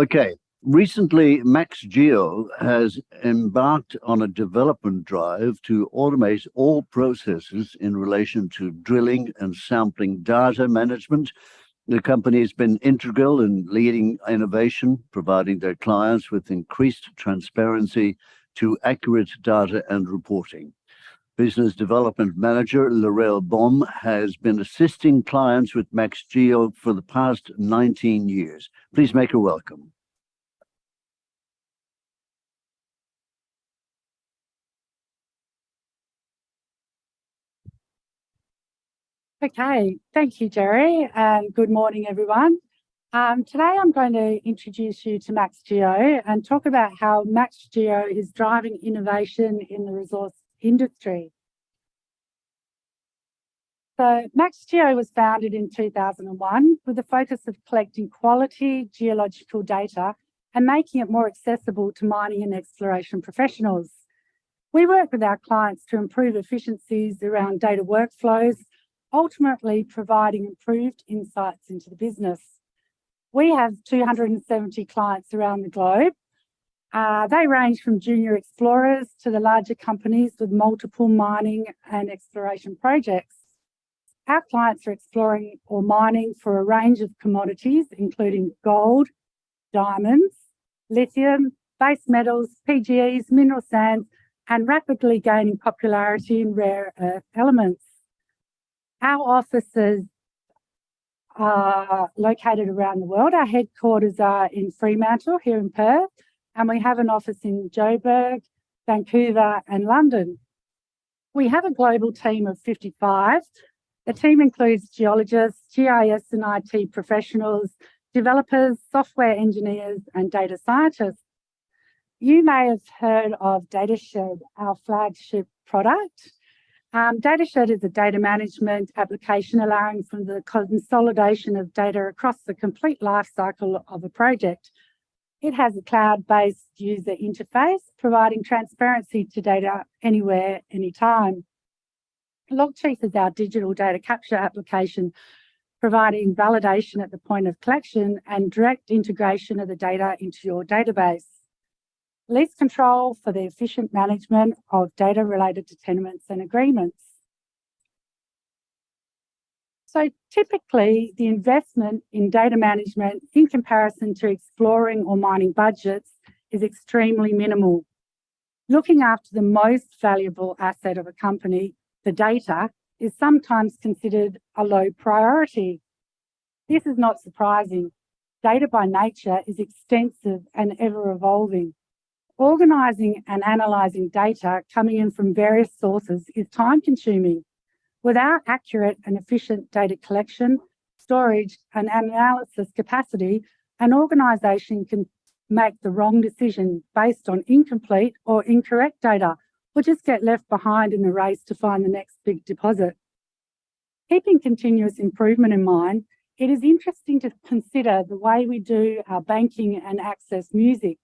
Okay, recently MaxGeo has embarked on a development drive to automate all processes in relation to drilling and sampling data management. The company has been integral in leading innovation, providing their clients with increased transparency to accurate data and reporting. Business Development Manager Laurel Baum has been assisting clients with MaxGeo for the past 19 years. Please make her welcome. Okay, thank you, Jerry, and good morning, everyone. Today I'm going to introduce you to MaxGeo and talk about how MaxGeo is driving innovation in the resource industry. So MaxGeo was founded in 2001 with the focus of collecting quality geological data and making it more accessible to mining and exploration professionals. We work with our clients to improve efficiencies around data workflows, ultimately providing improved insights into the business. We have 270 clients around the globe. They range from junior explorers to the larger companies with multiple mining and exploration projects. Our clients are exploring or mining for a range of commodities, including gold, diamonds, lithium, base metals, PGEs, mineral sands, and rapidly gaining popularity in rare earth elements. Our offices are located around the world. Our headquarters are in Fremantle here in Perth, and we have an office in Joburg, Vancouver, and London. We have a global team of 55. The team includes geologists, GIS and IT professionals, developers, software engineers, and data scientists. You may have heard of DataShed, our flagship product. DataShed is a data management application allowing for the consolidation of data across the complete life cycle of a project. It has a cloud-based user interface, providing transparency to data anywhere, anytime. Logchief is our digital data capture application, providing validation at the point of collection and direct integration of the data into your database. Lease control for the efficient management of data related to tenements and agreements. So typically, the investment in data management in comparison to exploring or mining budgets is extremely minimal. Looking after the most valuable asset of a company, the data, is sometimes considered a low priority. This is not surprising. Data by nature is extensive and ever evolving. Organising and analysing data coming in from various sources is time-consuming. Without accurate and efficient data collection, storage and analysis capacity, an organisation can make the wrong decision based on incomplete or incorrect data, or just get left behind in the race to find the next big deposit. Keeping continuous improvement in mind, it is interesting to consider the way we do our banking and access music.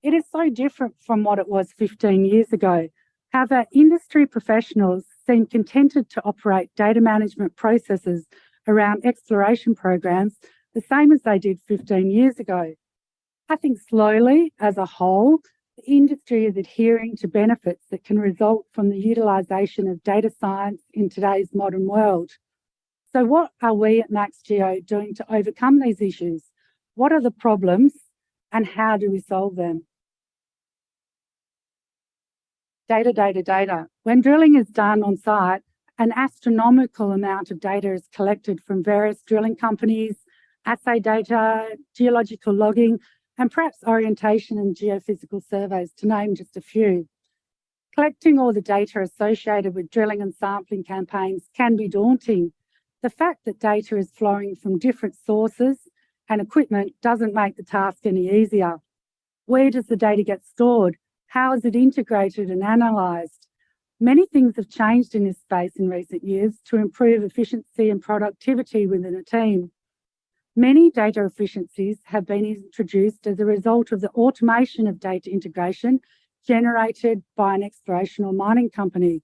It is so different from what it was 15 years ago. However, industry professionals seem contented to operate data management processes around exploration programs the same as they did 15 years ago. I think slowly, as a whole, the industry is adhering to benefits that can result from the utilisation of data science in today's modern world. So what are we at MaxGeo doing to overcome these issues? What are the problems and how do we solve them? Data. When drilling is done on site, an astronomical amount of data is collected from various drilling companies, assay data, geological logging, and perhaps orientation and geophysical surveys, to name just a few. Collecting all the data associated with drilling and sampling campaigns can be daunting. The fact that data is flowing from different sources and equipment doesn't make the task any easier. Where does the data get stored? How is it integrated and analysed? Many things have changed in this space in recent years to improve efficiency and productivity within a team. Many data efficiencies have been introduced as a result of the automation of data integration generated by an exploration or mining company.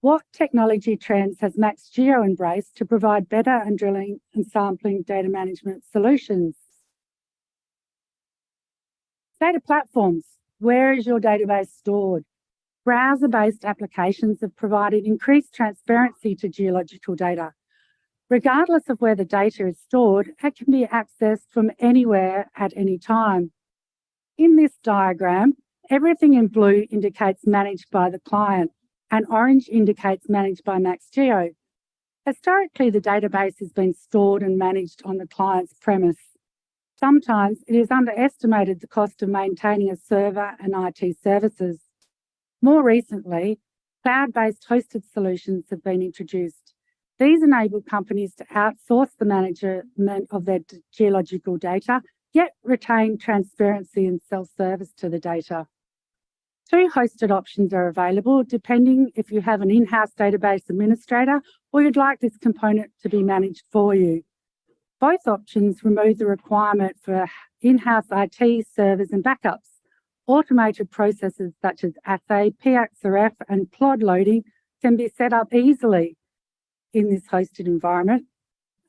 What technology trends has MaxGeo embraced to provide better and drilling and sampling data management solutions? Data platforms. Where is your database stored? Browser-based applications have provided increased transparency to geological data. Regardless of where the data is stored, it can be accessed from anywhere at any time. In this diagram, everything in blue indicates managed by the client, and orange indicates managed by MaxGeo. Historically, the database has been stored and managed on the client's premise. Sometimes it is underestimated the cost of maintaining a server and IT services. More recently, cloud-based hosted solutions have been introduced. These enable companies to outsource the management of their geological data, yet retain transparency and self-service to the data. Two hosted options are available depending if you have an in-house database administrator or you'd like this component to be managed for you. Both options remove the requirement for in-house IT servers and backups. Automated processes such as assay, PXRF and plod loading can be set up easily in this hosted environment.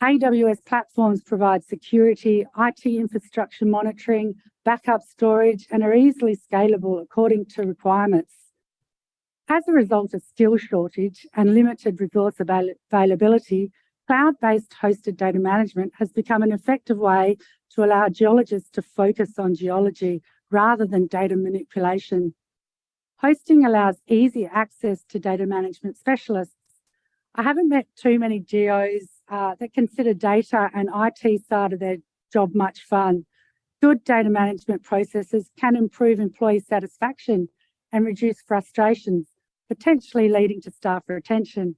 AWS platforms provide security, IT infrastructure monitoring, backup storage, and are easily scalable according to requirements. As a result of skill shortage and limited resource availability, cloud-based hosted data management has become an effective way to allow geologists to focus on geology rather than data manipulation. Hosting allows easy access to data management specialists. I haven't met too many geos that consider data and IT side of their job much fun. Good data management processes can improve employee satisfaction and reduce frustrations, potentially leading to staff retention.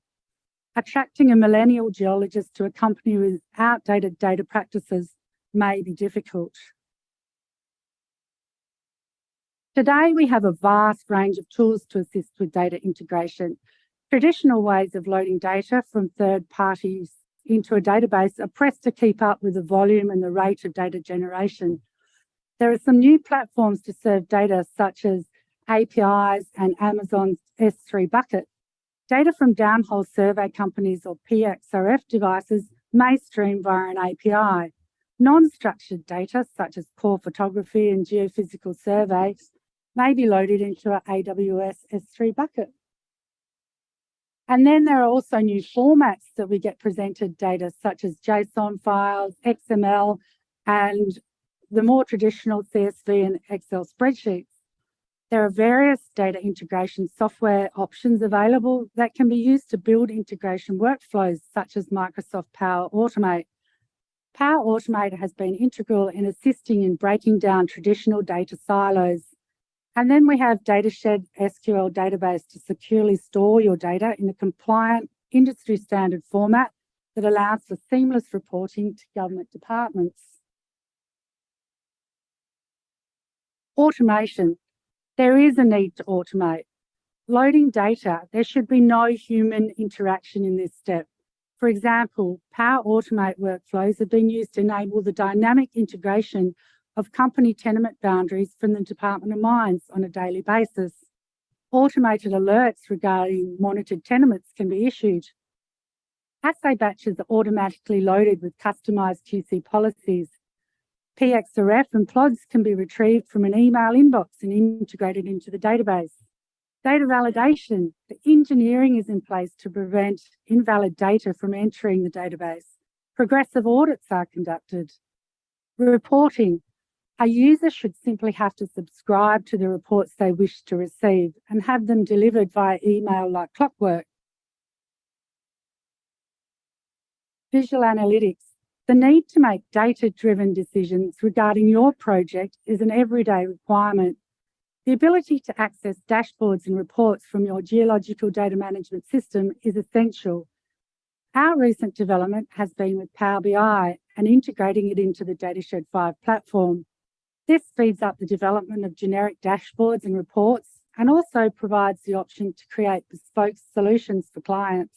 Attracting a millennial geologist to a company with outdated data practices may be difficult. Today, we have a vast range of tools to assist with data integration. Traditional ways of loading data from third parties into a database are pressed to keep up with the volume and the rate of data generation. There are some new platforms to serve data such as APIs and Amazon's S3 bucket. Data from downhole survey companies or PXRF devices may stream via an API. Non-structured data such as core photography and geophysical surveys may be loaded into an AWS S3 bucket. And then there are also new formats that we get presented data such as JSON files, XML, and the more traditional CSV and Excel spreadsheets. There are various data integration software options available that can be used to build integration workflows such as Microsoft Power Automate. Power Automate has been integral in assisting in breaking down traditional data silos. And then we have DataShed SQL database to securely store your data in a compliant, industry standard format that allows for seamless reporting to government departments. Automation. There is a need to automate. Loading data, there should be no human interaction in this step. For example, Power Automate workflows have been used to enable the dynamic integration of company tenement boundaries from the Department of Mines on a daily basis. Automated alerts regarding monitored tenements can be issued. Assay batches are automatically loaded with customised QC policies. PXRF and plods can be retrieved from an email inbox and integrated into the database. Data validation. The engineering is in place to prevent invalid data from entering the database. Progressive audits are conducted. Reporting. A user should simply have to subscribe to the reports they wish to receive and have them delivered via email like clockwork. Visual analytics. The need to make data-driven decisions regarding your project is an everyday requirement. The ability to access dashboards and reports from your geological data management system is essential. Our recent development has been with Power BI and integrating it into the DataShed 5 platform. This speeds up the development of generic dashboards and reports and also provides the option to create bespoke solutions for clients.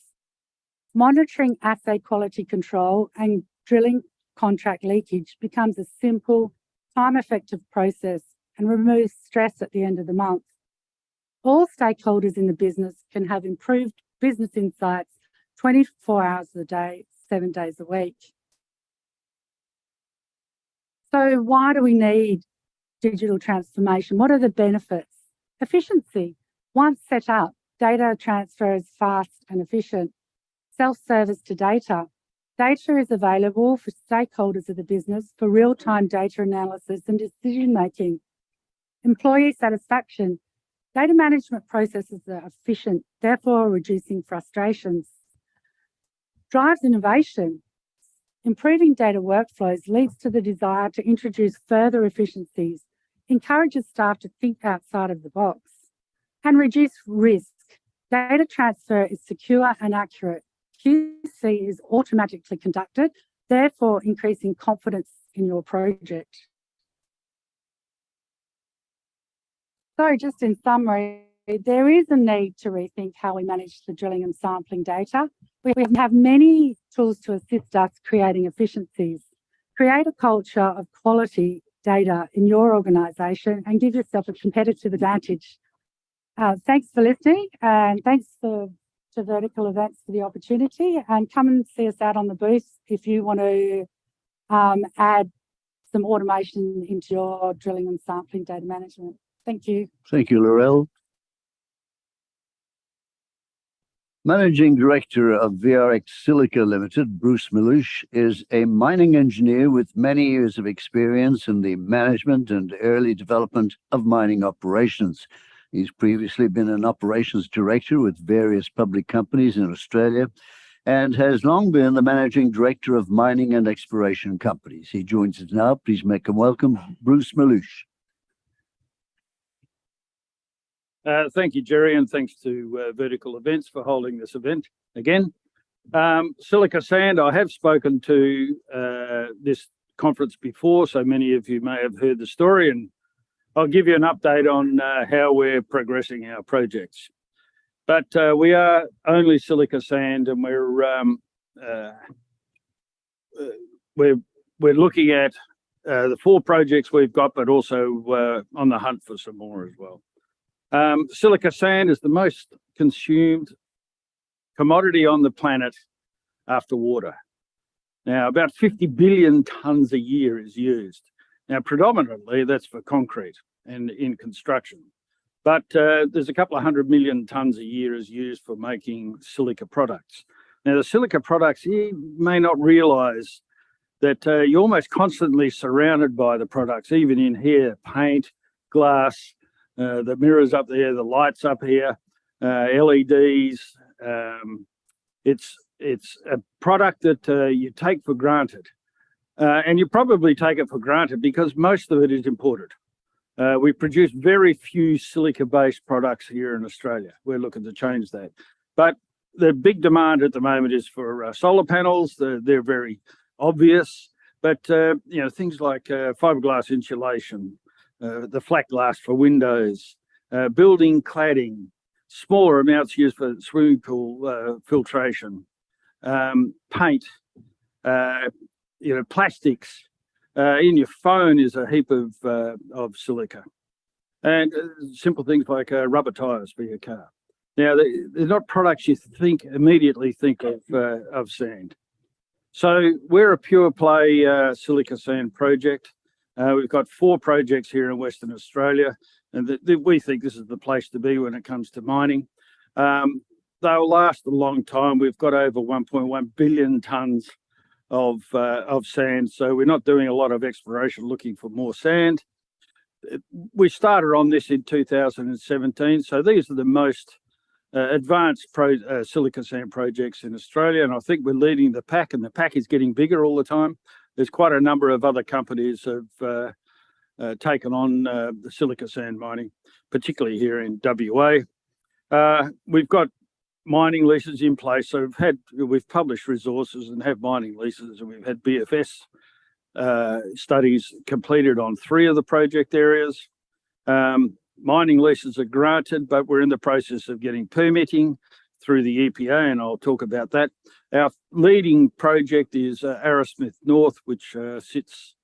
Monitoring assay quality control and drilling contract leakage becomes a simple, time-effective process and removes stress at the end of the month. All stakeholders in the business can have improved business insights 24 hours a day, 7 days a week. So why do we need digital transformation. What are the benefits? Efficiency. Once set up, data transfer is fast and efficient. Self-service to data. Data is available for stakeholders of the business for real-time data analysis and decision-making. Employee satisfaction. Data management processes are efficient, therefore reducing frustrations. Drives innovation. Improving data workflows leads to the desire to introduce further efficiencies, encourages staff to think outside of the box, and reduce risk. Data transfer is secure and accurate. QC is automatically conducted, therefore increasing confidence in your project. So just in summary, there is a need to rethink how we manage the drilling and sampling data. We have many tools to assist us creating efficiencies. Create a culture of quality data in your organisation and give yourself a competitive advantage. Thanks for listening, and thanks to Vertical Events for the opportunity, and come and see us out on the booth if you want to add some automation into your drilling and sampling data management. Thank you. Thank you, Laurel. Managing Director of VRX Silica Ltd, Bruce Malouche, is a mining engineer with many years of experience in the management and early development of mining operations. He's previously been an operations director with various public companies in Australia and has long been the managing director of mining and exploration companies. He joins us now. Please make him welcome, Bruce Malouche. Thank you, Jerry, and thanks to Vertical Events for holding this event again. Silica sand, I have spoken to this conference before, so many of you may have heard the story, and I'll give you an update on how we're progressing our projects. But we are only silica sand, and we're looking at the 4 projects we've got, but also on the hunt for some more as well. Silica sand is the most consumed commodity on the planet after water. Now, about 50 billion tonnes a year is used. Now, predominantly, that's for concrete and in construction. But there's a couple of 100 million tonnes a year is used for making silica products. Now, the silica products, you may not realise that you're almost constantly surrounded by the products, even in here, paint, glass, the mirrors up there, the lights up here, LEDs. It's a product that you take for granted. And you probably take it for granted because most of it is imported. We produce very few silica-based products here in Australia. We're looking to change that. But the big demand at the moment is for solar panels. They're very obvious. But things like fiberglass insulation, the flat glass for windows, building cladding, smaller amounts used for swimming pool filtration, paint, plastics. In your phone is a heap of silica, and simple things like rubber tires for your car. Now, they're not products you immediately think of sand. So we're a pure play silica sand project. We've got 4 projects here in Western Australia, and we think this is the place to be when it comes to mining. They'll last a long time. We've got over 1.1 billion tonnes of sand, so we're not doing a lot of exploration looking for more sand. We started on this in 2017, so these are the most advanced silica sand projects in Australia, and I think we're leading the pack, and the pack is getting bigger all the time. There's quite a number of other companies have taken on the silica sand mining, particularly here in WA. We've got mining leases in place, so we've published resources and have mining leases, and we've had BFS studies completed on 3 of the project areas. Mining leases are granted, but we're in the process of getting permitting through the EPA, and I'll talk about that. Our leading project is Arrowsmith North, which sits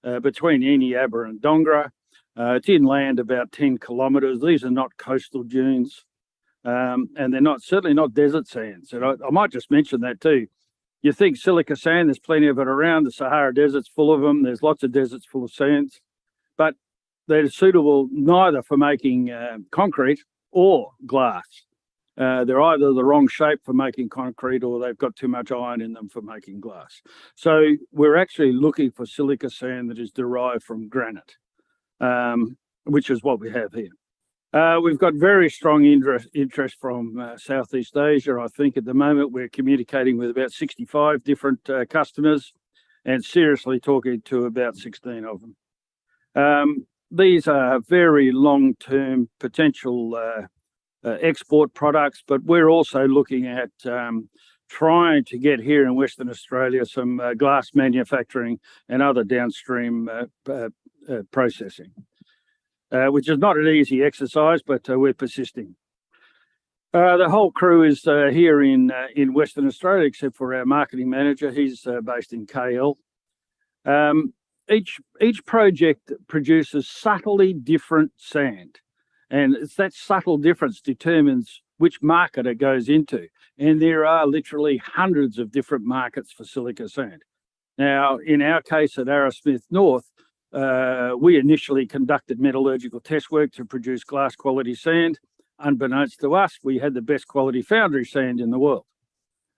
between Eneabba and Dongra. It's inland about 10 kilometres. These are not coastal dunes, and they're certainly not desert sands. And I might just mention that too. You think silica sand, there's plenty of it around. The Sahara Desert's full of them. There's lots of deserts full of sands. But they're suitable neither for making concrete or glass. They're either the wrong shape for making concrete or they've got too much iron in them for making glass. So we're actually looking for silica sand that is derived from granite, which is what we have here. We've got very strong interest from Southeast Asia. I think at the moment we're communicating with about 65 different customers and seriously talking to about 16 of them. These are very long-term potential export products, but we're also looking at trying to get here in Western Australia some glass manufacturing and other downstream processing, which is not an easy exercise, but we're persisting. The whole crew is here in Western Australia, except for our marketing manager. He's based in KL. Each project produces subtly different sand. And it's that subtle difference determines which market it goes into. And there are literally hundreds of different markets for silica sand. Now, in our case at Arrowsmith North, we initially conducted metallurgical test work to produce glass quality sand. Unbeknownst to us, we had the best quality foundry sand in the world.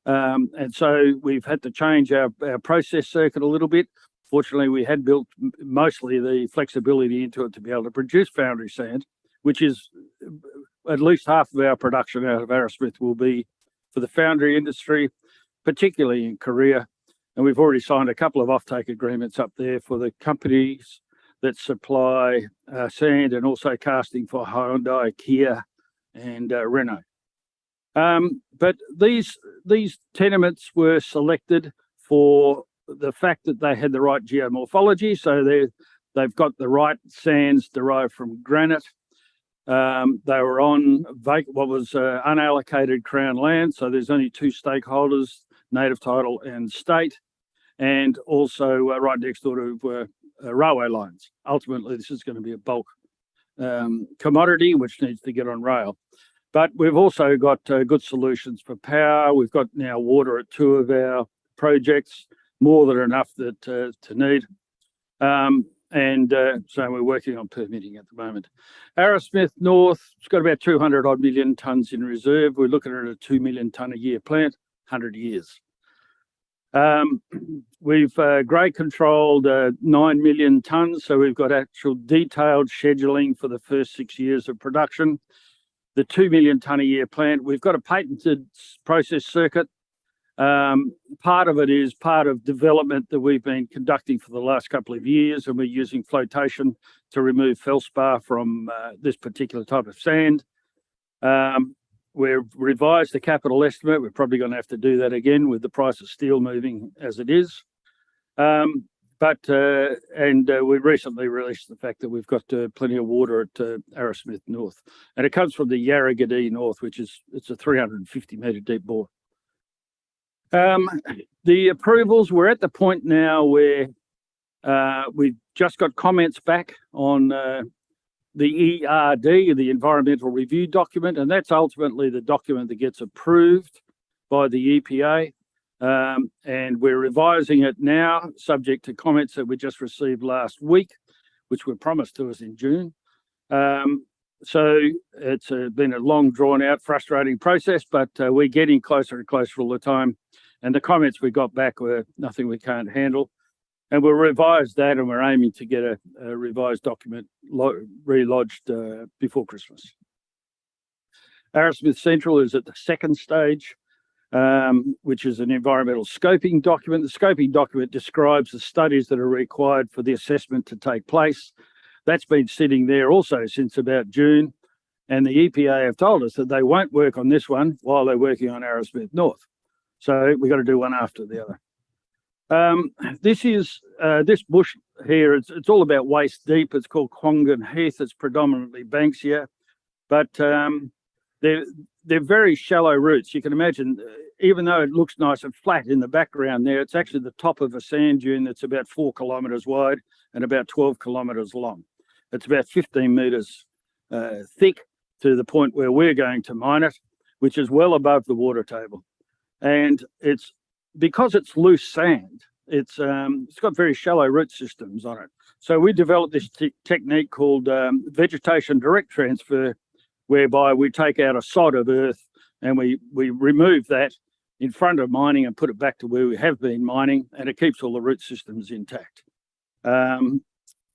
And so we've had to change our process circuit a little bit. Fortunately, we had built mostly the flexibility into it to be able to produce foundry sand, which is at least half of our production out of Arrowsmith will be for the foundry industry, particularly in Korea. And we've already signed a couple of offtake agreements up there for the companies that supply sand and also casting for Hyundai, Kia, and Renault. But these tenements were selected for the fact that they had the right geomorphology, so they've got the right sands derived from granite. They were on what was unallocated Crown land, so there's only two stakeholders, native title and state, and also right next door to railway lines. Ultimately, this is going to be a bulk commodity which needs to get on rail. But we've also got good solutions for power. We've got now water at two of our projects, more than enough to need. So we're working on permitting at the moment. Arrowsmith North, it's got about 200 odd million tonnes in reserve. We're looking at a 2 million tonne a year plant, 100 years. We've grade controlled 9 million tonnes, so we've got actual detailed scheduling for the first 6 years of production. The 2 million tonne a year plant, we've got a patented process circuit. Part of it is part of development that we've been conducting for the last couple of years, and we're using flotation to remove feldspar from this particular type of sand. We've revised the capital estimate. We're probably going to have to do that again with the price of steel moving as it is. We recently released the fact that we've got plenty of water at Arrowsmith North, and it comes from the Yarragadee North, it's a 350 metre deep bore. The approvals, we're at the point now where we've just got comments back on the ERD, the Environmental Review Document, and that's ultimately the document that gets approved by the EPA. And we're revising it now, subject to comments that we just received last week, which were promised to us in June. So it's been a long, drawn-out, frustrating process, but we're getting closer and closer all the time. And the comments we got back were nothing we can't handle. And we'll revise that, and we're aiming to get a revised document relodged before Christmas. Arrowsmith Central is at the second stage, which is an environmental scoping document. The scoping document describes the studies that are required for the assessment to take place. That's been sitting there also since about June, and the EPA have told us that they won't work on this one while they're working on Arrowsmith North. So we've got to do one after the other. This bush here, it's all about waist deep. It's called Quangan Heath. It's predominantly Banksia, but they're very shallow roots. You can imagine, even though it looks nice and flat in the background there, it's actually the top of a sand dune that's about 4 kilometres wide and about 12 kilometres long. It's about 15 metres thick to the point where we're going to mine it, which is well above the water table. And because it's loose sand, it's got very shallow root systems on it. So we developed this technique called vegetation direct transfer, whereby we take out a sod of earth and we remove that in front of mining and put it back to where we have been mining, and it keeps all the root systems intact.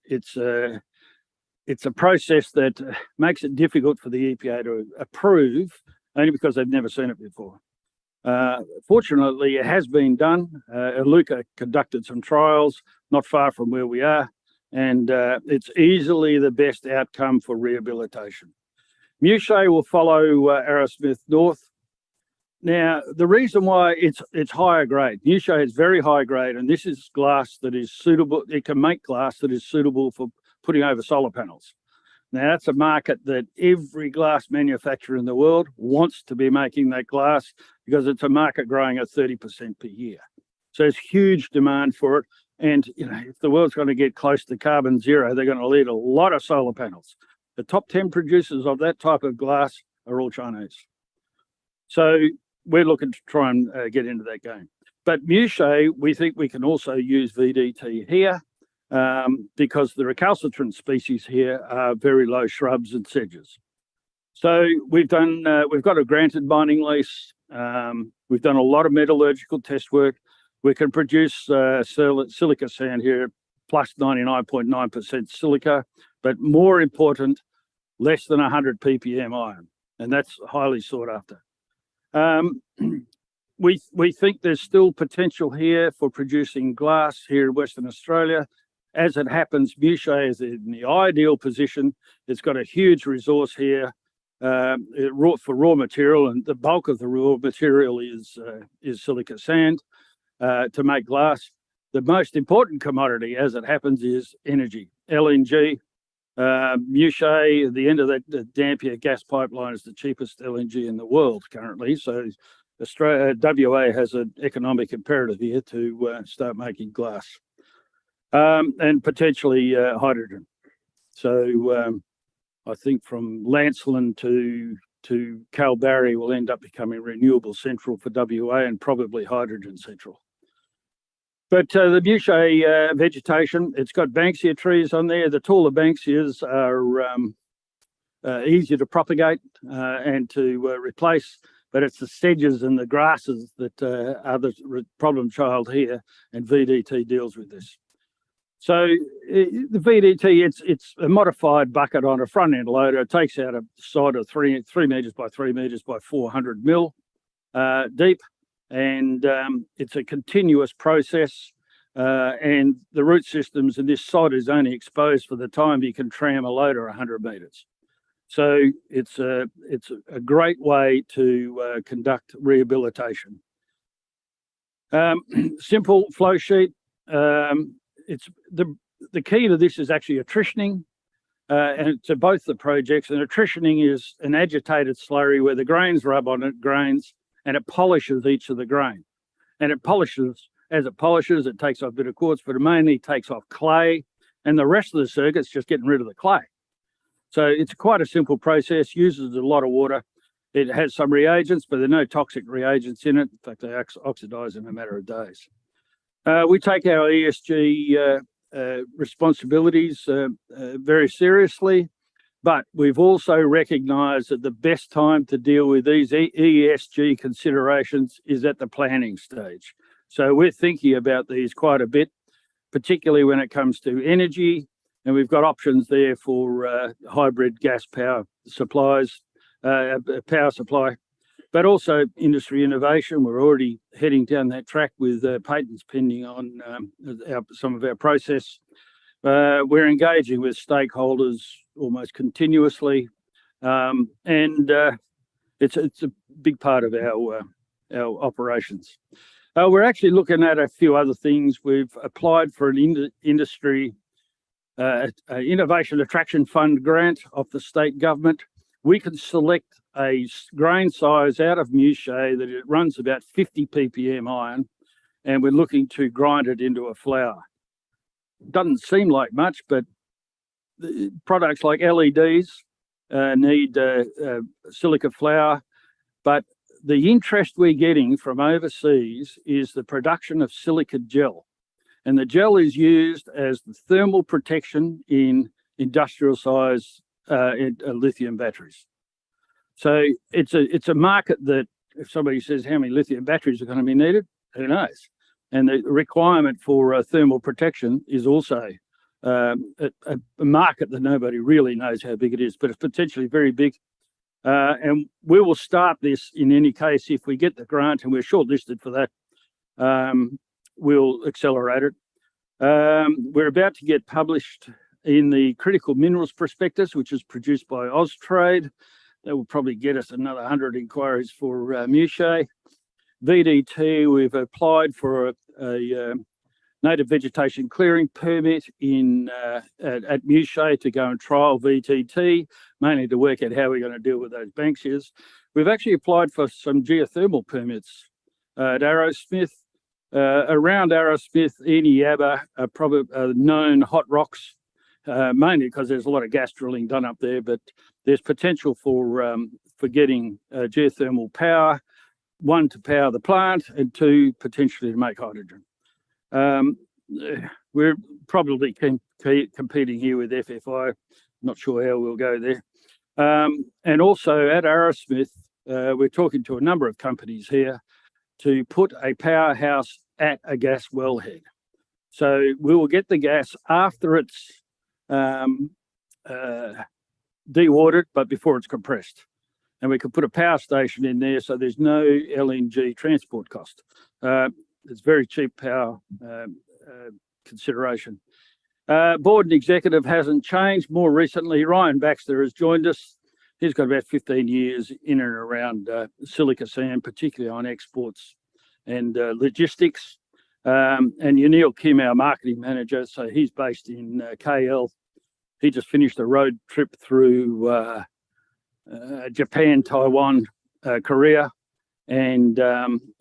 It's a process that makes it difficult for the EPA to approve, only because they've never seen it before. Fortunately, it has been done. Iluka conducted some trials not far from where we are, and it's easily the best outcome for rehabilitation. Summerhayes will follow Arrowsmith North. Now, the reason why it's higher grade, Summerhayes is very high grade, and this is glass that is suitable. It can make glass that is suitable for putting over solar panels. Now, that's a market that every glass manufacturer in the world wants to be making that glass, because it's a market growing at 30% per year. So there's huge demand for it. And if the world's going to get close to carbon zero, they're going to need a lot of solar panels. The top 10 producers of that type of glass are all Chinese. So we're looking to try and get into that game. But Summerhayes, we think we can also use VDT here, because the recalcitrant species here are very low shrubs and sedges. So we've got a granted mining lease. We've done a lot of metallurgical test work. We can produce silica sand here, plus 99.9% silica, but more important, less than 100 ppm iron, and that's highly sought after. We think there's still potential here for producing glass here in Western Australia. As it happens, Summerhayes is in the ideal position. It's got a huge resource here for raw material, and the bulk of the raw material is silica sand to make glass. The most important commodity, as it happens, is energy, LNG. Summerhayes, at the end of that Dampier gas pipeline, is the cheapest LNG in the world currently. So WA has an economic imperative here to start making glass, and potentially hydrogen. So I think from Lancelin to Kalbarri will end up becoming renewable central for WA, and probably hydrogen central. But the Summerhayes vegetation, it's got banksia trees on there. The taller banksias are easier to propagate and to replace, but it's the sedges and the grasses that are the problem child here, and VDT deals with this. So the VDT, it's a modified bucket on a front end loader. It takes out a sod of 3 meters by 3 meters by 400 mil deep. And it's a continuous process, and the root systems in this sod is only exposed for the time you can tram a loader 100 meters. So it's a great way to conduct rehabilitation. Simple flow sheet. It's the key to this is actually attritioning, and to both the projects. And attritioning is an agitated slurry where the grains rub on it, and it polishes each of the grain. And it polishes, as it polishes, it takes off a bit of quartz, but it mainly takes off clay, and the rest of the circuit's just getting rid of the clay. So it's quite a simple process, uses a lot of water. It has some reagents, but there are no toxic reagents in it. In fact, they oxidize in a matter of days. We take our ESG responsibilities very seriously. But we've also recognised that the best time to deal with these ESG considerations is at the planning stage. So we're thinking about these quite a bit, particularly when it comes to energy, and we've got options there for hybrid gas power supplies, power supply, but also industry innovation. We're already heading down that track with patents pending on some of our process. We're engaging with stakeholders almost continuously, and it's a big part of our operations. We're actually looking at a few other things. We've applied for an industry innovation attraction fund grant of the state government. We can select a grain size out of Summerhayes that it runs about 50 ppm iron, and we're looking to grind it into a flour. Doesn't seem like much, but products like LEDs need silica flour, but the interest we're getting from overseas is the production of silica gel. And the gel is used as the thermal protection in industrial size lithium batteries. So it's a market that if somebody says how many lithium batteries are going to be needed, who knows? And the requirement for thermal protection is also a market that nobody really knows how big it is, but it's potentially very big. And we will start this in any case if we get the grant, and we're shortlisted for that. We'll accelerate it. We're about to get published in the Critical Minerals Prospectus, which is produced by Austrade. That will probably get us another 100 inquiries for Mushay. VDT, we've applied for a native vegetation clearing permit at Mushay to go and trial VTT, mainly to work out how we're going to deal with those Banksias. We've actually applied for some geothermal permits at Arrowsmith. Around Arrowsmith, Eneabba are probably known hot rocks, mainly because there's a lot of gas drilling done up there, but there's potential for getting geothermal power, one, to power the plant, and two, potentially to make hydrogen. We're probably competing here with FFI. Not sure how we'll go there. And also at Arrowsmith, we're talking to a number of companies here to put a powerhouse at a gas wellhead. So we will get the gas after it's dewatered, but before it's compressed. And we could put a power station in there so there's no LNG transport cost. It's very cheap power consideration. Board and executive hasn't changed. More recently, Ryan Baxter has joined us. He's got about 15 years in and around silica sand, particularly on exports and logistics. And Yanil Kim, our marketing manager, so he's based in KL. He just finished a road trip through Japan, Taiwan, Korea, and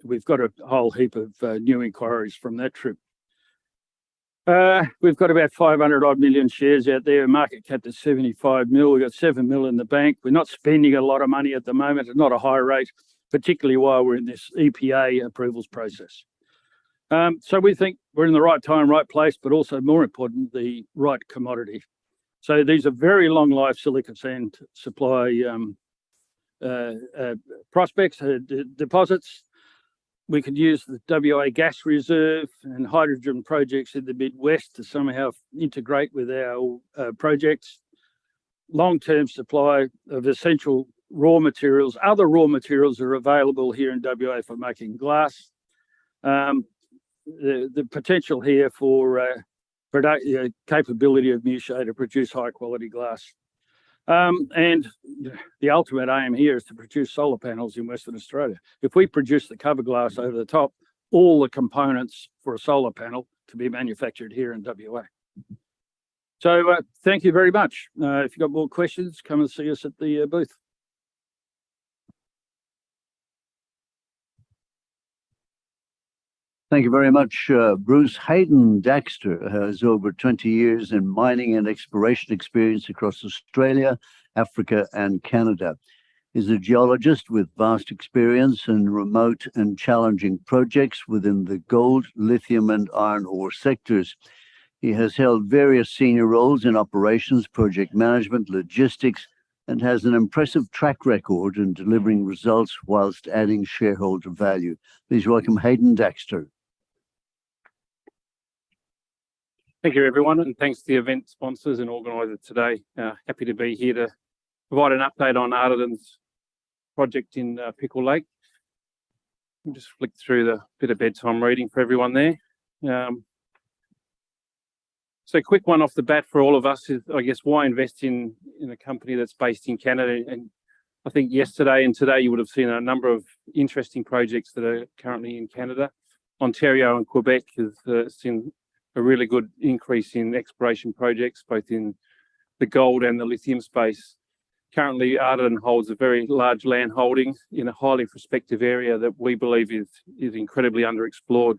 we've got a whole heap of new inquiries from that trip. We've got about 500 odd million shares out there, market cap at 75 mil. We've got 7 mil in the bank. We're not spending a lot of money at the moment. It's not a high rate, particularly while we're in this EPA approvals process. So we think we're in the right time, right place, but also more important, the right commodity. So these are very long life silica sand supply prospects, deposits. We could use the WA gas reserve and hydrogen projects in the Midwest to somehow integrate with our projects. Long-term supply of essential raw materials. Other raw materials are available here in WA for making glass. The potential here for capability of Mushay to produce high quality glass. And the ultimate aim here is to produce solar panels in Western Australia. If we produce the cover glass over the top, all the components for a solar panel can be manufactured here in WA. So thank you very much. If you've got more questions, come and see us at the booth. Thank you very much, Bruce. Hayden Daxter has over 20 years in mining and exploration experience across Australia, Africa, and Canada. He's a geologist with vast experience in remote and challenging projects within the gold, lithium, and iron ore sectors. He has held various senior roles in operations, project management, logistics, and has an impressive track record in delivering results whilst adding shareholder value. Please welcome Hayden Daxter. Thank you, everyone, and thanks to the event sponsors and organisers today. Happy to be here to provide an update on Arden's project in Pickle Lake. I'll just flick through the bit of bedtime reading for everyone there. So quick one off the bat for all of us is, I guess, why invest in a company that's based in Canada? And I think yesterday and today you would have seen a number of interesting projects that are currently in Canada. Ontario and Quebec has seen a really good increase in exploration projects, both in the gold and the lithium space. Currently, Arden holds a very large land holding in a highly prospective area that we believe is incredibly underexplored.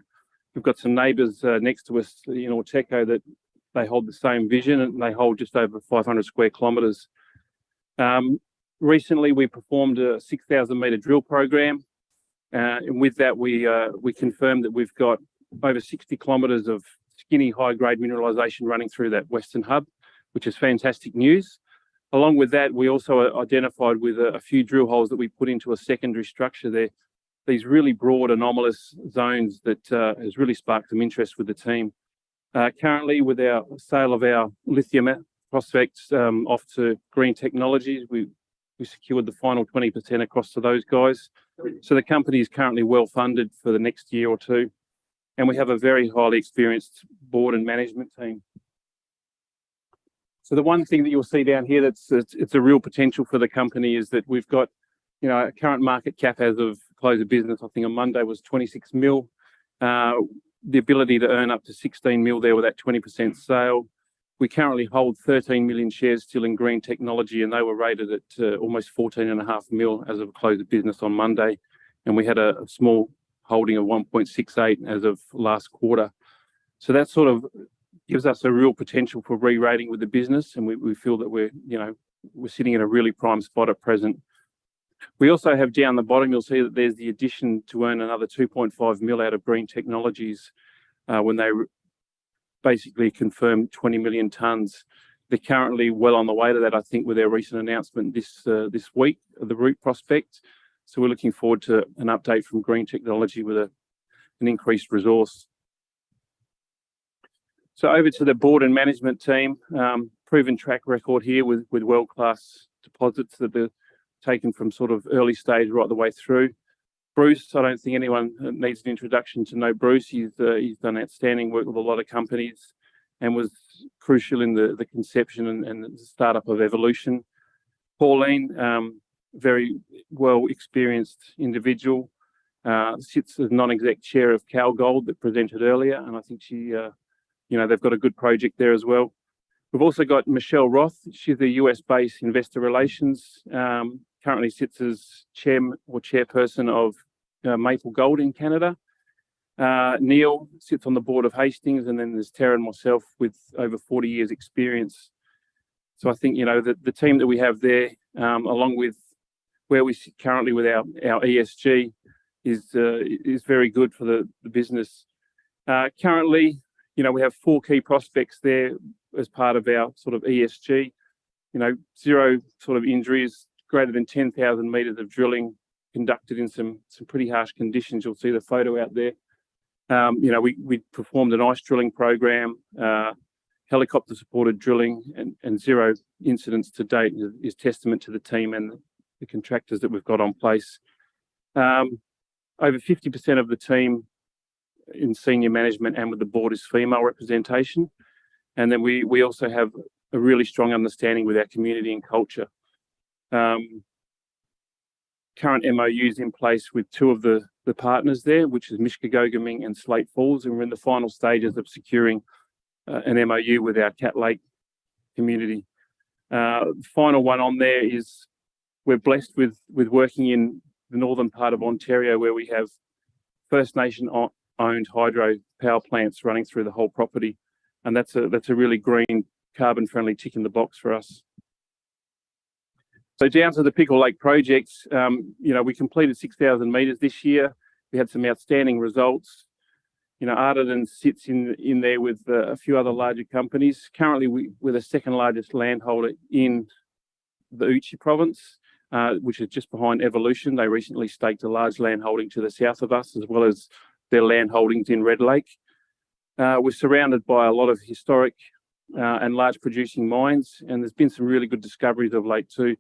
We've got some neighbours next to us in Orteco that they hold the same vision, and they hold just over 500 square kilometres. Recently, we performed a 6,000 metre drill program, and with that, we confirmed that we've got over 60 kilometres of skinny high-grade mineralisation running through that western hub, which is fantastic news. Along with that, we also identified with a few drill holes that we put into a secondary structure there, these really broad anomalous zones that has really sparked some interest with the team. Currently, with our sale of our lithium prospects off to Green Technologies, we secured the final 20% across to those guys. So the company is currently well funded for the next year or two, and we have a very highly experienced board and management team. So the one thing that you'll see down here it's a real potential for the company is that we've got, a current market cap as of close of business, I think on Monday, was 26 mil. The ability to earn up to 16 mil there with that 20% sale. We currently hold 13 million shares still in Green Technology, and they were rated at almost 14.5 mil as of close of business on Monday. And we had a small holding of 1.68 as of last quarter. So that sort of gives us a real potential for re-rating with the business, and we feel that we're sitting in a really prime spot at present. We also have down the bottom, you'll see that there's the addition to earn another 2.5 mil out of Green Technologies when they basically confirmed 20 million tonnes. They're currently well on the way to that, I think, with their recent announcement this week of the Root prospect. So we're looking forward to an update from Green Technology with an increased resource. So over to the board and management team, proven track record here with world-class deposits that are taken from sort of early stage right the way through. Bruce, I don't think anyone needs an introduction to know Bruce. He's done outstanding work with a lot of companies and was crucial in the conception and the startup of Evolution. Pauline, very well experienced individual, sits as non-exec chair of Cal Gold that presented earlier, and I think she, they've got a good project there as well. We've also got Michelle Roth. She's the US-based investor relations. Currently sits as chairperson of Maple Gold in Canada. Neil sits on the board of Hastings, and then there's Tara and myself with over 40 years experience. So I think, the team that we have there, along with where we sit currently with our ESG is very good for the business. Currently, we have 4 key prospects there as part of our sort of ESG, 0 sort of injuries, greater than 10,000 metres of drilling conducted in some pretty harsh conditions. You'll see the photo out there. We performed an ice drilling program, helicopter supported drilling, and 0 incidents to date is testament to the team and the contractors that we've got on place. Over 50% of the team in senior management and with the board is female representation. And then we also have a really strong understanding with our community and culture. Current MOUs in place with 2 of the partners there, which is Mishkagoguming and Slate Falls, and we're in the final stages of securing an MOU with our Cat Lake community. The final one on there is we're blessed with working in the northern part of Ontario, where we have First Nation owned hydro power plants running through the whole property, and that's a really green, carbon friendly tick in the box for us. So down to the Pickle Lake projects, we completed 6,000 metres this year. We had some outstanding results. Arden sits in there with a few other larger companies. Currently, we're the second largest landholder in the Uchi province, which is just behind Evolution. They recently staked a large land holding to the south of us, as well as their land holdings in Red Lake. We're surrounded by a lot of historic and large producing mines, and there's been some really good discoveries of late too.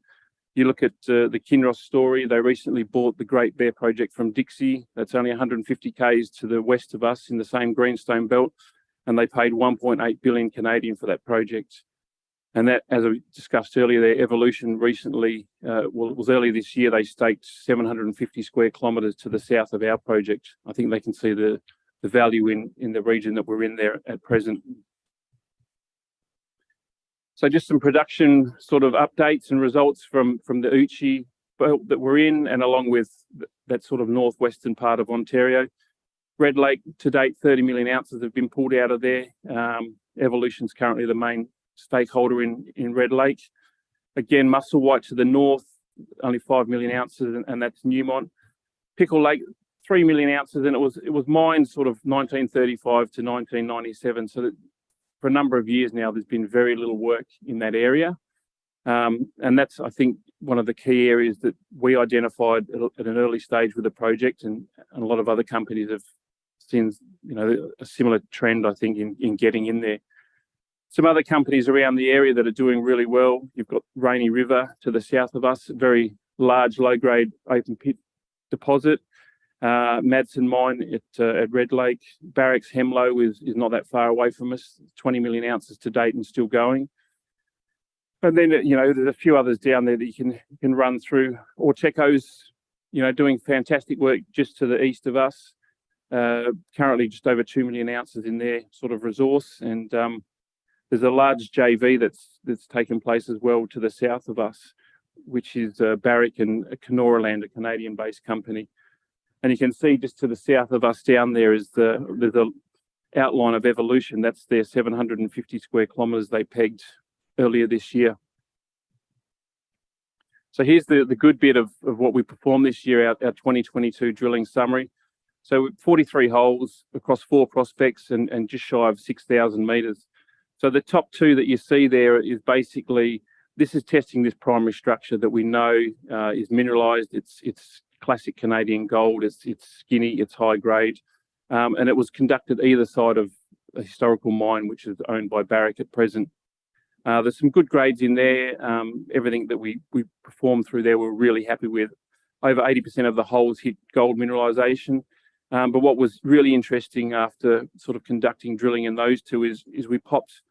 You look at the Kinross story, they recently bought the Great Bear project from Dixie. That's only 150 k's to the west of us in the same greenstone belt, and they paid 1.8 billion Canadian for that project. And that, as I discussed earlier, their Evolution recently, it was early this year, they staked 750 square kilometres to the south of our project. I think they can see the value in the region that we're in there at present. So just some production sort of updates and results from the Uchi belt that we're in, and along with that sort of northwestern part of Ontario. Red Lake, to date, 30 million ounces have been pulled out of there. Evolution's currently the main stakeholder in Red Lake. Again, Musselwhite to the north, only 5 million ounces, and that's Newmont. Pickle Lake, 3 million ounces, and it was mined sort of 1935 to 1997. So that for a number of years now, there's been very little work in that area. And that's, I think, one of the key areas that we identified at an early stage with the project, and a lot of other companies have seen, a similar trend, I think, in getting in there. Some other companies around the area that are doing really well. You've got Rainy River to the south of us, a very large, low-grade open pit deposit. Madsen Mine at Red Lake. Barracks Hemlow is not that far away from us, 20 million ounces to date and still going. And then, there's a few others down there that you can run through. Orteco's, doing fantastic work just to the east of us. Currently just over 2 million ounces in their sort of resource. And there's a large JV that's taken place as well to the south of us, which is Barrick and Canoraland, a Canadian-based company. And you can see just to the south of us down there is there's a outline of Evolution. That's their 750 square kilometres they pegged earlier this year. So here's the good bit of what we performed this year, our 2022 drilling summary. So 43 holes across 4 prospects and just shy of 6,000 metres. So the top 2 that you see there is basically, this is testing this primary structure that we know is mineralised. It's classic Canadian gold. It's skinny, it's high grade. And it was conducted either side of a historical mine, which is owned by Barrick at present. There's some good grades in there. Everything that we performed through there, we're really happy with. Over 80% of the holes hit gold mineralisation. But what was really interesting after sort of conducting drilling in those 2 is we popped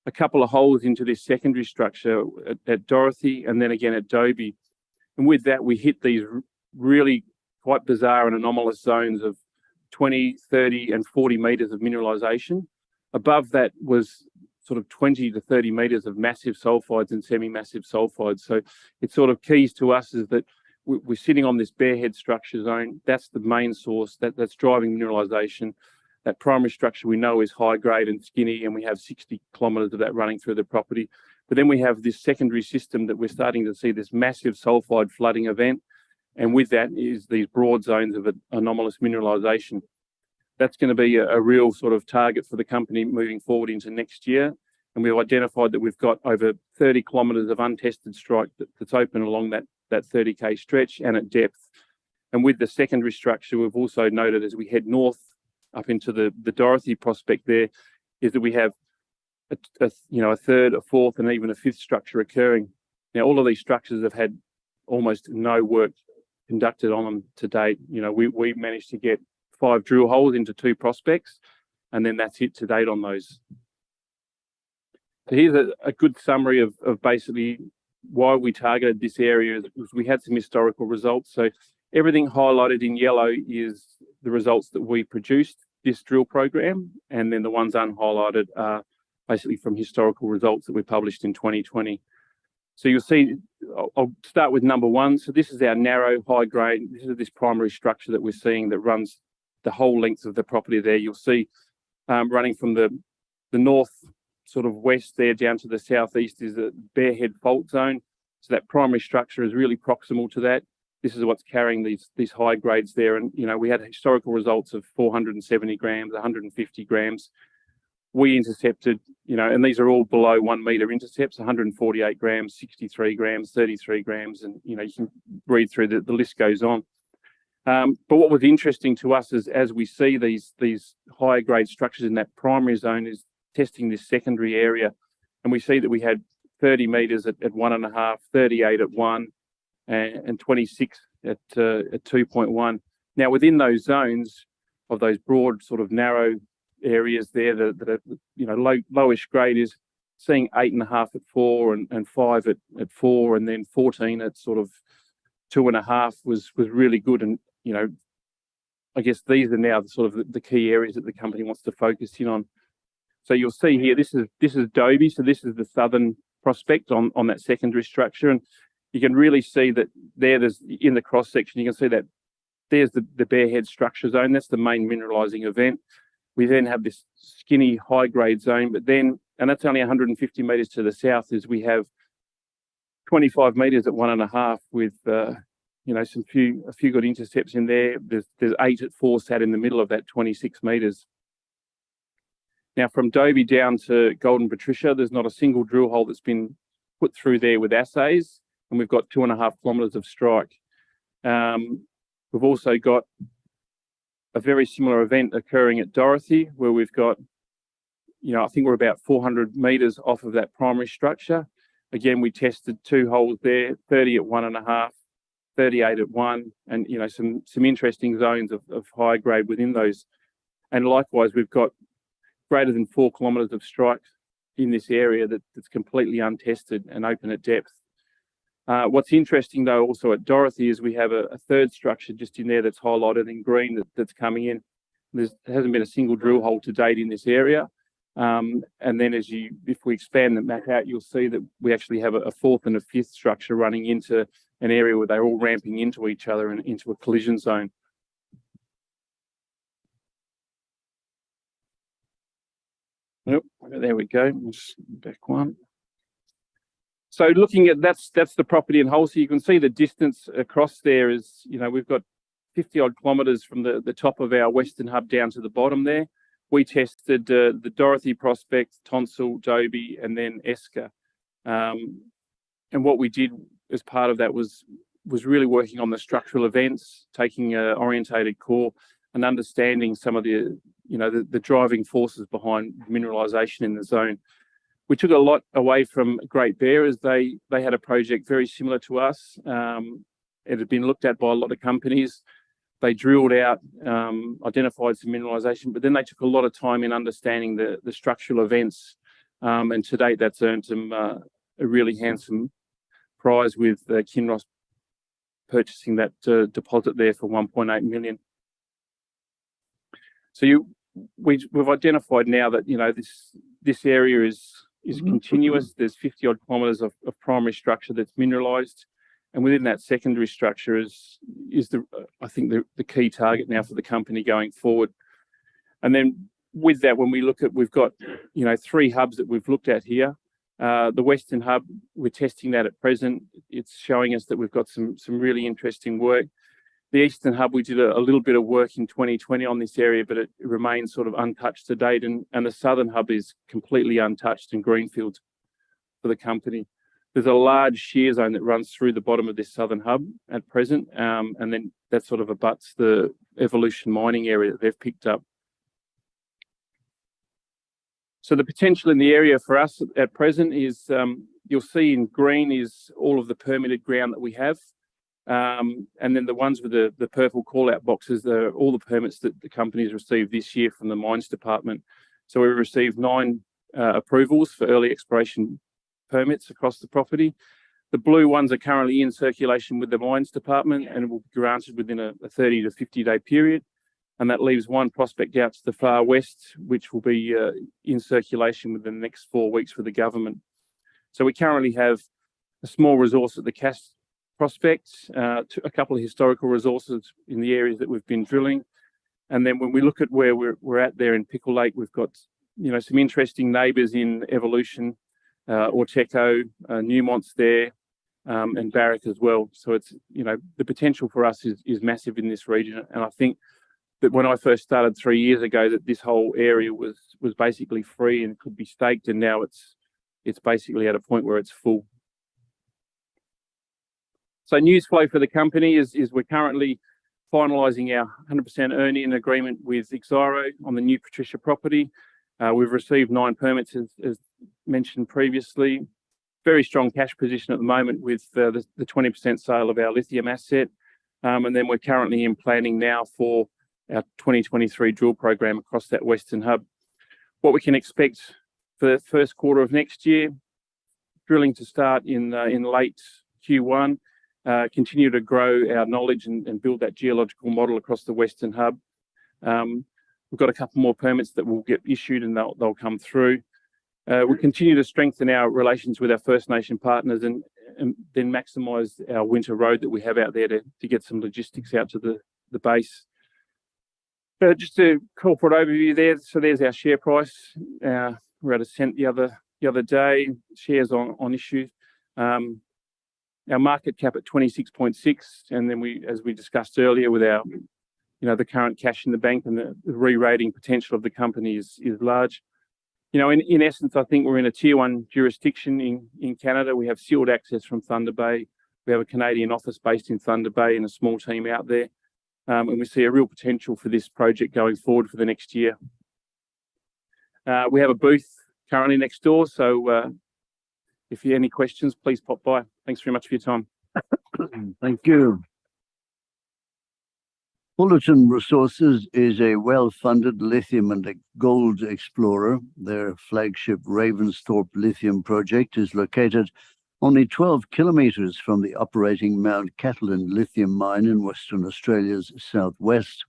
a couple of holes into this secondary structure at Dorothy and then again at Dobie. And with that, we hit these really quite bizarre and anomalous zones of 20, 30 and 40 metres of mineralisation. Above that was sort of 20 to 30 metres of massive sulfides and semi-massive sulfides. So it sort of keys to us is that we're sitting on this Bearhead structure zone. That's the main source that's driving mineralisation. That primary structure we know is high grade and skinny, and we have 60 kilometres of that running through the property. But then we have this secondary system that we're starting to see this massive sulfide flooding event. And with that is these broad zones of anomalous mineralisation. That's going to be a real sort of target for the company moving forward into next year. And we've identified that we've got over 30 kilometres of untested strike that's open along that 30k stretch and at depth. And with the secondary structure, we've also noted as we head north up into the Dorothy prospect there, is that we have a third, a fourth, and even a fifth structure occurring. Now, all of these structures have had almost no work conducted on them to date. We managed to get 5 drill holes into 2 prospects, and then that's it to date on those. So here's a good summary of basically why we targeted this area. Was we had some historical results. So everything highlighted in yellow is the results that we produced this drill program, and then the ones unhighlighted are basically from historical results that we published in 2020. So you'll see, I'll start with number 1. So this is our narrow high grade. This is this primary structure that we're seeing that runs the whole length of the property there. You'll see running from the north sort of west there down to the southeast is the Bearhead fault zone. So that primary structure is really proximal to that. This is what's carrying these high grades there. And, we had historical results of 470 grams, 150 grams. We intercepted, and these are all below 1 metre intercepts, 148 grams, 63 grams, 33 grams. And, you can read through the list goes on. But what was interesting to us is as we see these higher grade structures in that primary zone is testing this secondary area. And we see that we had 30 metres at 1.5, 38 at 1, and 26 at 2.1. Now, within those zones of those broad sort of narrow areas there that are, lowish grade is seeing 8.5 at 4 and 5 at 4, and then 14 at sort of 2.5 was really good. And, I guess these are now the sort of the key areas that the company wants to focus in on. So you'll see here, this is Dobie. So this is the southern prospect on that secondary structure. And you can really see that there's in the cross section, you can see that there's the Bearhead structure zone. That's the main mineralizing event. We then have this skinny high grade zone, but then, and that's only 150 meters to the south, is we have 25 meters at 1.5 with, a few good intercepts in there. There's 8 at 4 sat in the middle of that 26 meters. Now from Dobie down to Golden Patricia, there's not a single drill hole that's been put through there with assays, and we've got 2.5 kilometers of strike. We've also got a very similar event occurring at Dorothy, where we've got, I think we're about 400 meters off of that primary structure. Again, we tested 2 holes there, 30 at 1.5, 38 at 1, and some interesting zones of high grade within those. And likewise, we've got greater than 4 kilometers of strike in this area that's completely untested and open at depth. What's interesting though also at Dorothy is we have a third structure just in there that's highlighted in green that's coming in. There hasn't been a single drill hole to date in this area. And then if we expand the map out, you'll see that we actually have a 4th and a 5th structure running into an area where they're all ramping into each other and into a collision zone. Yep, there we go. Just back one. So looking at that's the property and hole. So you can see the distance across there is, we've got 50 odd kilometres from the top of our western hub down to the bottom there. We tested the Dorothy prospect, Tonsil, Dobie, and then Esker. And what we did as part of that was really working on the structural events, taking an orientated core and understanding some of the driving forces behind mineralisation in the zone. We took a lot away from Great Bear, as they had a project very similar to us. It had been looked at by a lot of companies. They drilled out, identified some mineralisation, but then they took a lot of time in understanding the structural events. And to date, that's earned them a really handsome prize, with Kinross purchasing that deposit there for 1.8 million. So we've identified now that this area is continuous. There's 50 odd kilometres of primary structure that's mineralised, and within that secondary structure is I think the key target now for the company going forward. And then with that, when we look at, we've got 3 hubs that we've looked at here. The Western Hub, we're testing that at present. It's showing us that we've got some really interesting work. The Eastern Hub, we did a little bit of work in 2020 on this area, but it remains sort of untouched to date. And the Southern Hub is completely untouched and greenfield for the company. There's a large shear zone that runs through the bottom of this Southern Hub at present, and then that sort of abuts the Evolution mining area that they've picked up. So the potential in the area for us at present is, you'll see in green is all of the permitted ground that we have. And then the ones with the purple call-out boxes are all the permits that the company's received this year from the Mines Department. So we received 9 approvals for early exploration permits across the property. The blue ones are currently in circulation with the Mines Department and will be granted within a 30 to 50 day period. And that leaves 1 prospect out to the far west, which will be in circulation within the next 4 weeks with the government. So we currently have a small resource at the Cass prospects, a couple of historical resources in the areas that we've been drilling. And then when we look at where we're at there in Pickle Lake, we've got some interesting neighbours in Evolution, Orteco, Newmont's there, and Barrick as well. So it's the potential for us is massive in this region. And I think that when I first started 3 years ago, that this whole area was basically free and could be staked, and now it's basically at a point where it's full. So news flow for the company is we're currently finalising our 100% earn-in agreement with Xyro on the new Patricia property. We've received 9 permits, as mentioned previously. Very strong cash position at the moment with the 20% sale of our lithium asset. And then we're currently in planning now for our 2023 drill program across that Western Hub. What we can expect for the first quarter of next year, drilling to start in late Q1. Continue to grow our knowledge and build that geological model across the Western Hub. We've got a couple more permits that will get issued and they'll come through. We'll continue to strengthen our relations with our First Nation partners and then maximise our winter road that we have out there to get some logistics out to the base. Just a corporate overview there. So there's our share price. We're at $0.01 the other day. Shares on issue. our market cap at 26.6, and then as we discussed earlier, with our, the current cash in the bank and the re-rating potential of the company is large. In essence, I think we're in a tier 1 jurisdiction in Canada. We have sealed access from Thunder Bay. We have a Canadian office based in Thunder Bay and a small team out there. And we see a real potential for this project going forward for the next year. We have a booth currently next door, so if you have any questions, please pop by. Thanks very much for your time. Thank you. World Resources is a well-funded lithium and gold explorer. Their flagship Ravensthorpe lithium project is located only 12 kilometres from the operating Mount Cattlin lithium mine in Western Australia's southwest.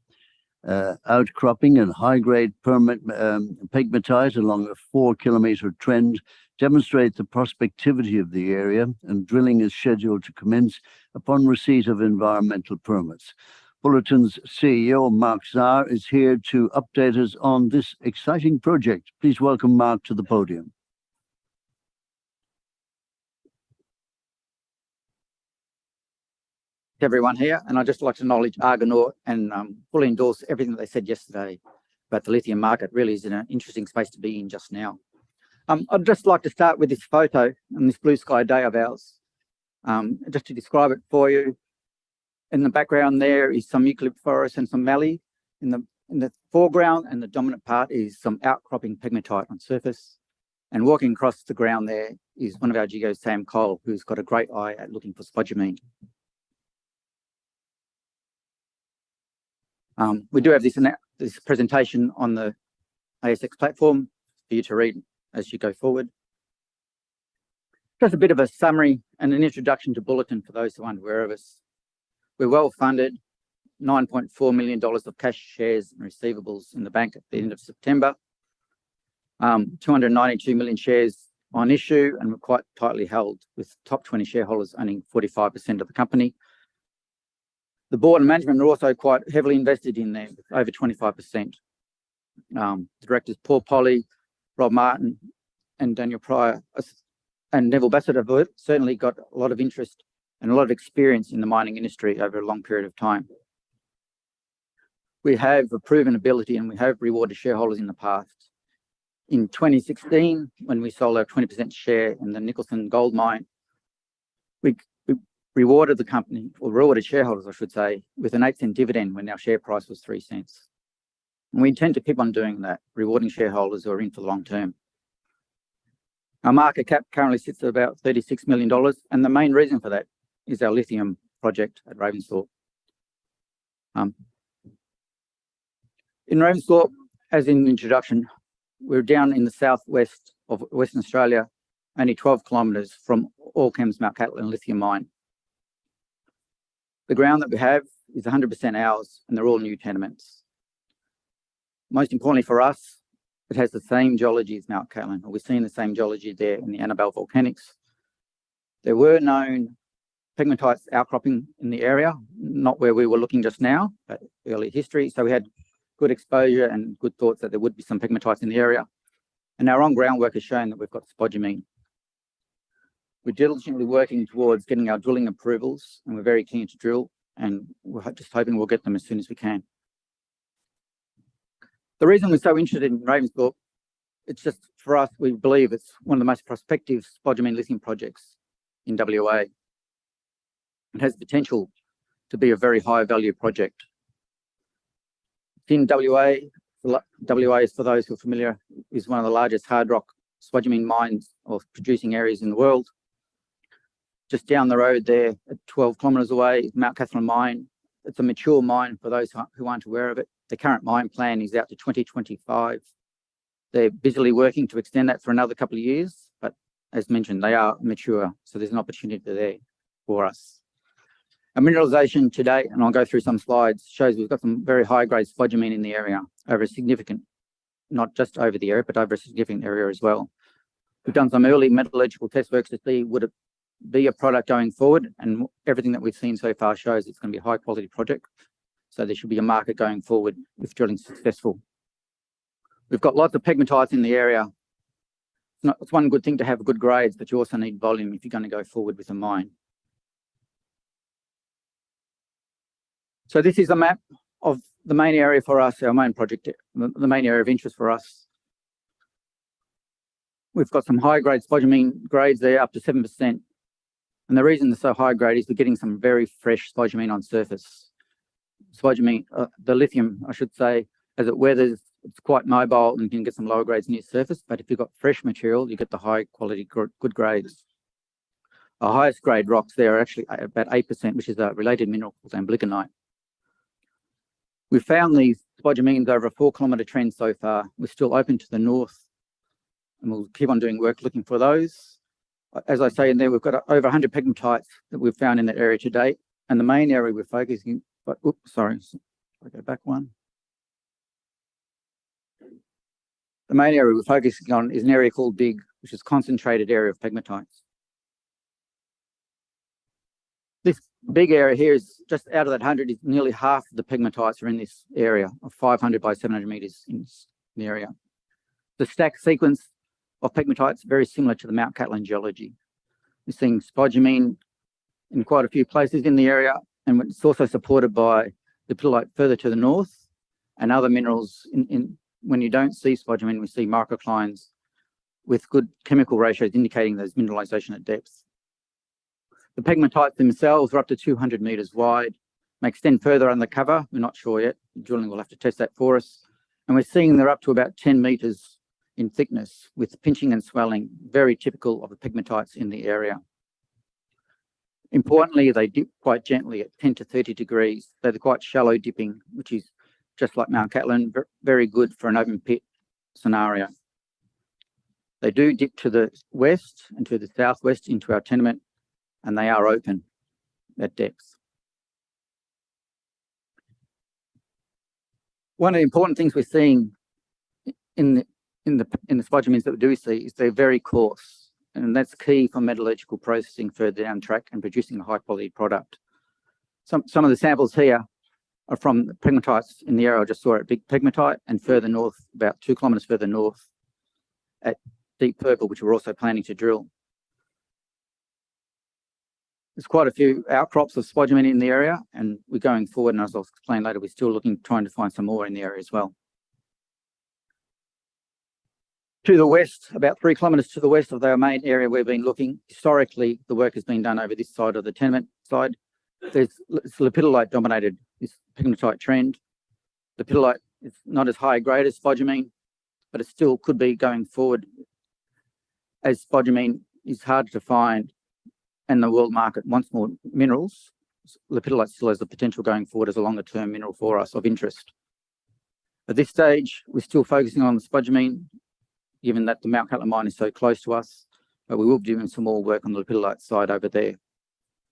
Outcropping and high-grade pegmatite along a 4-kilometre trend demonstrate the prospectivity of the area, and drilling is scheduled to commence upon receipt of environmental permits. Bulletin's CEO, Mark Zaar, is here to update us on this exciting project. Please welcome Mark to the podium. Everyone here, and I'd just like to acknowledge Argonaut and fully endorse everything that they said yesterday about the lithium market. Really is in an interesting space to be in just now. I'd just like to start with this photo and this blue sky day of ours, just to describe it for you. In the background there is some eucalypt forest and some mallee in the foreground, and the dominant part is some outcropping pegmatite on surface. And walking across the ground there is one of our geos, Sam Cole, who's got a great eye at looking for spodumene. We do have this presentation on the ASX platform for you to read as you go forward. Just a bit of a summary and an introduction to Bulletin for those who aren't aware of us. We're well funded, $9.4 million of cash, shares and receivables in the bank at the end of September. 292 million shares on issue, and we're quite tightly held, with top 20 shareholders owning 45% of the company. The board and management are also quite heavily invested in there, with over 25%. Directors Paul Polly, Rob Martin and Daniel Pryor and Neville Bassett have certainly got a lot of interest and a lot of experience in the mining industry over a long period of time. We have a proven ability, and we have rewarded shareholders in the past. In 2016, when we sold our 20% share in the Nicholson gold mine, we rewarded the company, or rewarded shareholders, I should say, with an 8-cent dividend when our share price was 3 cents. And we intend to keep on doing that, rewarding shareholders who are in for the long term. Our market cap currently sits at about $36 million, and the main reason for that is our lithium project at Ravensthorpe. In Ravensthorpe, as in the introduction, we're down in the southwest of Western Australia, only 12 kilometres from Allkem's Mount Cattlin lithium mine. The ground that we have is 100% ours, and they're all new tenements. Most importantly for us, it has the same geology as Mount Cattlin, or we're seeing the same geology there in the Adavale volcanics. There were known pegmatites outcropping in the area, not where we were looking just now, but early history. So we had good exposure and good thoughts that there would be some pegmatites in the area. And our on-ground work has shown that we've got spodumene. We're diligently working towards getting our drilling approvals, and we're very keen to drill, and we're just hoping we'll get them as soon as we can. The reason we're so interested in Ravensthorpe, it's just for us, we believe it's one of the most prospective spodumene lithium projects in WA. It has the potential to be a very high value project. In WA, is, for those who are familiar, is one of the largest hard rock spodumene mines or producing areas in the world. Just down the road there, at 12 kilometres away, is Mount Cattlin mine. It's a mature mine for those who aren't aware of it. The current mine plan is out to 2025. They're busily working to extend that for another couple of years, but as mentioned, they are mature, so there's an opportunity there for us. Our mineralisation today, and I'll go through some slides, shows we've got some very high-grade spodumene in the area, over a significant, not just over the area, but over a significant area as well. We've done some early metallurgical test works to see would it be a product going forward, and everything that we've seen so far shows it's going to be a high-quality project. So there should be a market going forward if drilling is successful. We've got lots of pegmatites in the area. It's one good thing to have good grades, but you also need volume if you're going to go forward with a mine. So this is a map of the main area for us, our main project, the main area of interest for us. We've got some high-grade spodumene grades there, up to 7%. And the reason they're so high grade is we're getting some very fresh spodumene on surface. Spodumene, the lithium, I should say, as it weathers, it's quite mobile and you can get some lower grades near surface. But if you've got fresh material, you get the high quality, good grades. Our highest grade rocks there are actually about 8%, which is a related mineral called amblyconite. We've found these spodumines over a 4-kilometre trend so far. We're still open to the north and we'll keep on doing work looking for those. As I say in there, we've got over 100 pegmatites that we've found in that area to date. And the main area we're focusing, I'll go back one. The main area we're focusing on is an area called Big, which is a concentrated area of pegmatites. This big area here is just out of that 100, is nearly half of the pegmatites are in this area of 500 by 700 metres in the area. The stack sequence of pegmatites very similar to the Mount Cattlin geology. We're seeing spodumene in quite a few places in the area, and it's also supported by the lepidolite further to the north and other minerals. When you don't see spodumene, we see microclines with good chemical ratios indicating there's mineralization at depth. The pegmatites themselves are up to 200 metres wide, may extend further undercover. We're not sure yet. Drilling will have to test that for us. And we're seeing they're up to about 10 metres in thickness with pinching and swelling, very typical of the pegmatites in the area. Importantly, they dip quite gently at 10 to 30 degrees. They're quite shallow dipping, which is just like Mount Cattlin, very good for an open pit scenario. They do dip to the west and to the southwest into our tenement, and they are open at depth. One of the important things we're seeing in the spodumens that we do see is they're very coarse, and that's key for metallurgical processing further down track and producing a high quality product. Some of the samples here are from the pegmatites in the area I just saw at Big Pegmatite, and further north, about 2 kilometres further north at Deep Purple, which we're also planning to drill. There's quite a few outcrops of spodumene in the area, and we're going forward, and as I'll explain later, we're still trying to find some more in the area as well. To the west, about 3 kilometres to the west of our main area we've been looking, historically the work has been done over this side of the tenement side. It's lepidolite dominated, this pegmatite trend. Lepidolite is not as high grade as spodumene, but it still could be going forward, as spodumene is hard to find and the world market wants more minerals. Lepidolite still has the potential going forward as a longer term mineral for us of interest. At this stage, we're still focusing on the spodumene, given that the Mount Cattlin mine is so close to us, but we will be doing some more work on the lepidolite side over there.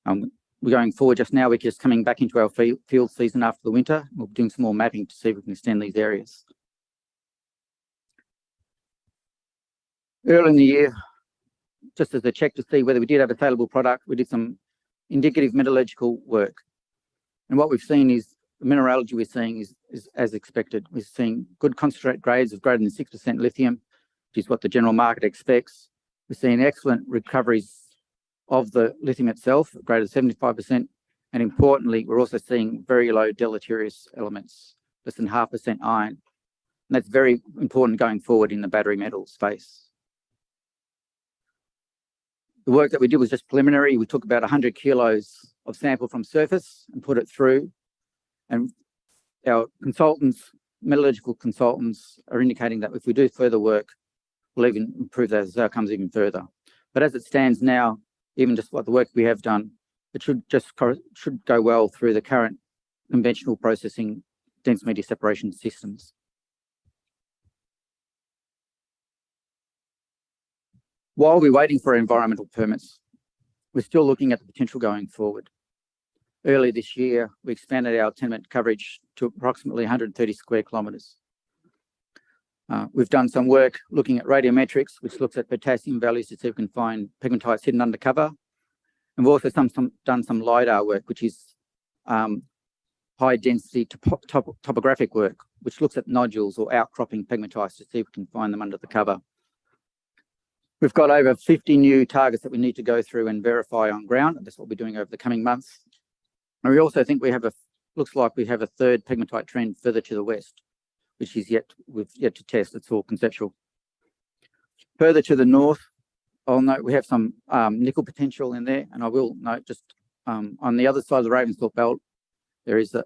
We're going forward just now, we're just coming back into our field season after the winter. We'll be doing some more mapping to see if we can extend these areas. Early in the year, just as a check to see whether we did have a saleable product, we did some indicative metallurgical work. And what we've seen is the mineralogy we're seeing is as expected. We're seeing good concentrate grades of greater than 6% lithium, which is what the general market expects. We're seeing excellent recoveries of the lithium itself, greater than 75%. And importantly, we're also seeing very low deleterious elements, less than 0.5% iron. And that's very important going forward in the battery metal space. The work that we did was just preliminary. We took about 100 kilos of sample from surface and put it through. And our consultants, metallurgical consultants, are indicating that if we do further work, we'll even improve those outcomes even further. But as it stands now, even just what the work we have done, it should go well through the current conventional processing dense media separation systems. While we're waiting for environmental permits, we're still looking at the potential going forward. Early this year, we expanded our tenement coverage to approximately 130 square kilometres. We've done some work looking at radiometrics, which looks at potassium values to see if we can find pegmatites hidden under cover. And we've also done some LiDAR work, which is high density topographic work, which looks at nodules or outcropping pegmatites to see if we can find them under the cover. We've got over 50 new targets that we need to go through and verify on ground, and that's what we're doing over the coming months. And we also think we have looks like we have a third pegmatite trend further to the west, which is we've yet to test. It's all conceptual. Further to the north, I'll note we have some nickel potential in there, and I will note just on the other side of the Ravensthorpe belt, there's a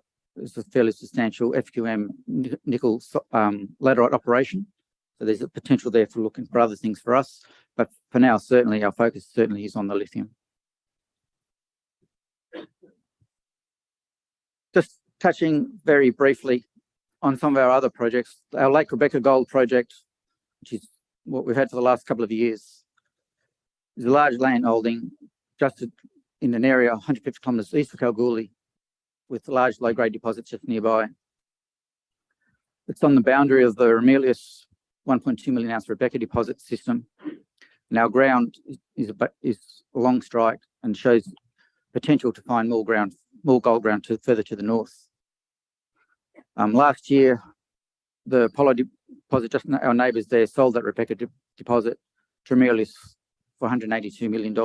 fairly substantial FQM nickel laterite operation. So there's a potential there for looking for other things for us. But for now, certainly our focus certainly is on the lithium. Just touching very briefly on some of our other projects. Our Lake Rebecca gold project, which is what we've had for the last couple of years, is a large land holding just in an area 150 kilometres east of Kalgoorlie, with large low-grade deposits just nearby. It's on the boundary of the Ramelius 1.2 million ounce Rebecca deposit system. And our ground is along strike and shows potential to find more gold ground further to the north. Last year, the Apollo deposit, just our neighbours there, sold that Rebecca deposit to Ramelius for $182 million.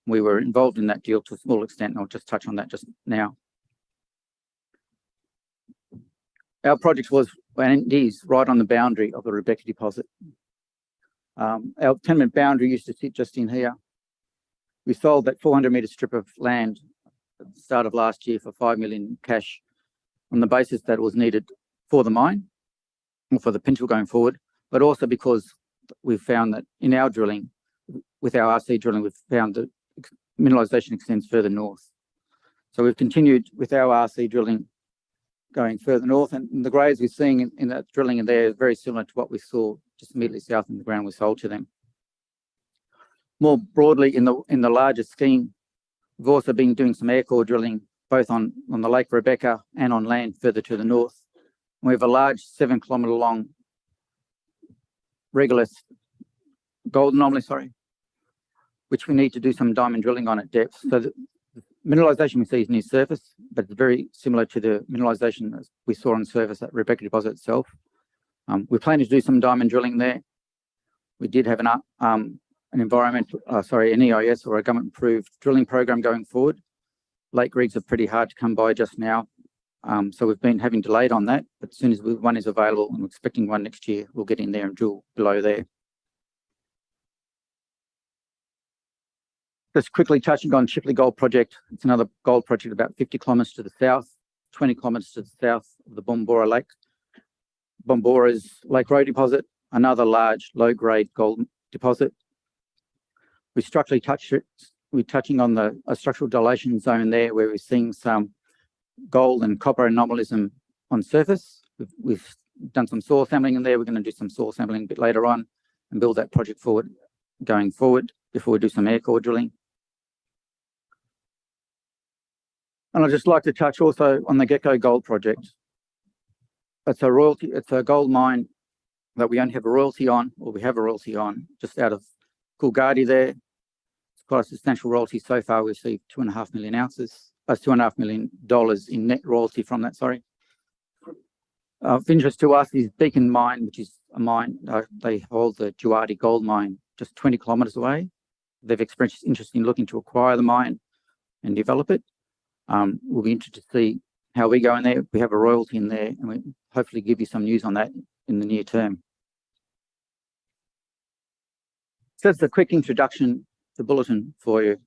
We were involved in that deal to a small extent, and I'll just touch on that just now. Our project was, and is, right on the boundary of the Rebecca deposit. Our tenement boundary used to sit just in here. We sold that 400-metre strip of land at the start of last year for $5 million cash on the basis that it was needed for the mine, or for the potential going forward, but also because we've found that in our drilling, with our RC drilling, we've found that mineralisation extends further north. So we've continued with our RC drilling going further north, and the grades we're seeing in that drilling in there is very similar to what we saw just immediately south in the ground we sold to them. More broadly, in the larger scheme, we've also been doing some air core drilling both on the Lake Rebecca and on land further to the north. We have a large 7-kilometre long regolith gold anomaly, which we need to do some diamond drilling on at depth. So the mineralisation we see is near surface, but it's very similar to the mineralisation that we saw on surface at Rebecca deposit itself. We're planning to do some diamond drilling there. We did have an environmental, an EIS, or a government-approved drilling program going forward. Lake rigs are pretty hard to come by just now, so we've been having delayed on that. But as soon as one is available, and we're expecting one next year, we'll get in there and drill below there. Just quickly touching on Shipley Gold Project. It's another gold project about 50 kilometres to the south, 20 kilometres to the south of the Bombora Lake. Bombora's Lake Road deposit, another large low-grade gold deposit. We're touching on a structural dilation zone there where we're seeing some gold and copper anomalism on surface. We've done some soil sampling in there. We're going to do some soil sampling a bit later on and build that project forward, going forward, before we do some air core drilling. And I'd just like to touch also on the Gecko Gold project. It's a gold mine that we only have a royalty on, or we have a royalty on, just out of Coolgardie there. It's quite a substantial royalty so far. We've received 2.5 million ounces. That's $2.5 million in net royalty from that, Of interest to us is Beacon Mine, which is a mine, they hold the Juardi gold mine just 20 kilometres away. They've expressed interest in looking to acquire the mine and develop it. We'll be interested to see how we go in there. We have a royalty in there, and we hopefully give you some news on that in the near term. So that's a quick introduction to Middleton for you.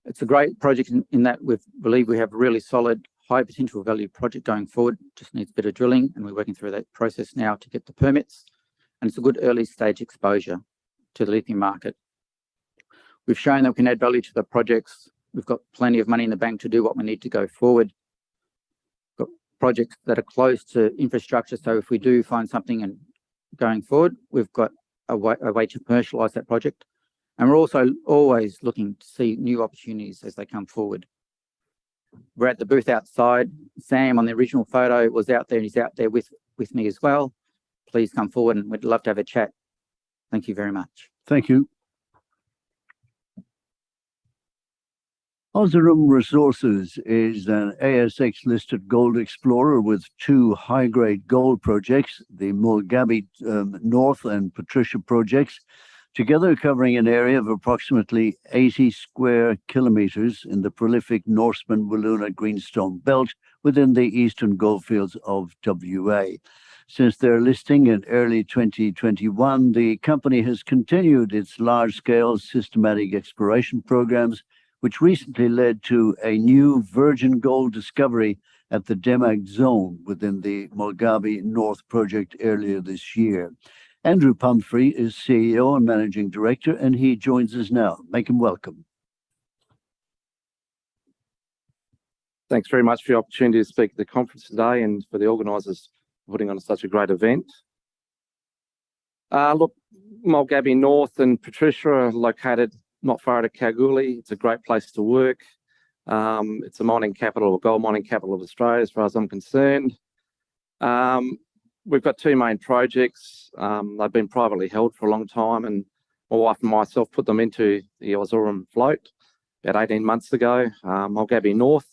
It's a great project in that we believe we have a really solid, high potential value project going forward. Just needs a bit of drilling, and we're working through that process now to get the permits. And it's a good early stage exposure to the lithium market. We've shown that we can add value to the projects. We've got plenty of money in the bank to do what we need to go forward. We've got projects that are close to infrastructure, so if we do find something and going forward, we've got a way to commercialise that project. And we're also always looking to see new opportunities as they come forward. We're at the booth outside. Sam on the original photo was out there, and he's out there with me as well. Please come forward, and we'd love to have a chat. Thank you very much. Thank you. World Resources is an ASX-listed gold explorer with 2 high-grade gold projects, the Mulgabi North and Patricia projects. together covering an area of approximately 80 square kilometres in the prolific Norseman-Wiluna Greenstone Belt within the eastern goldfields of WA. Since their listing in early 2021, the company has continued its large-scale systematic exploration programs, which recently led to a new virgin gold discovery at the Demag zone within the Mulgabi North project earlier this year. Andrew Pumphrey is CEO and Managing Director, and he joins us now. Make him welcome. Thanks very much for the opportunity to speak at the conference today and for the organisers putting on such a great event. Look, Mulgabi North and Patricia are located not far out of Kalgoorlie. It's a great place to work. It's a mining capital, or gold mining capital of Australia, as far as I'm concerned. We've got two main projects. They've been privately held for a long time, and my wife and myself put them into the Ozorum float about 18 months ago. Mulgabi North.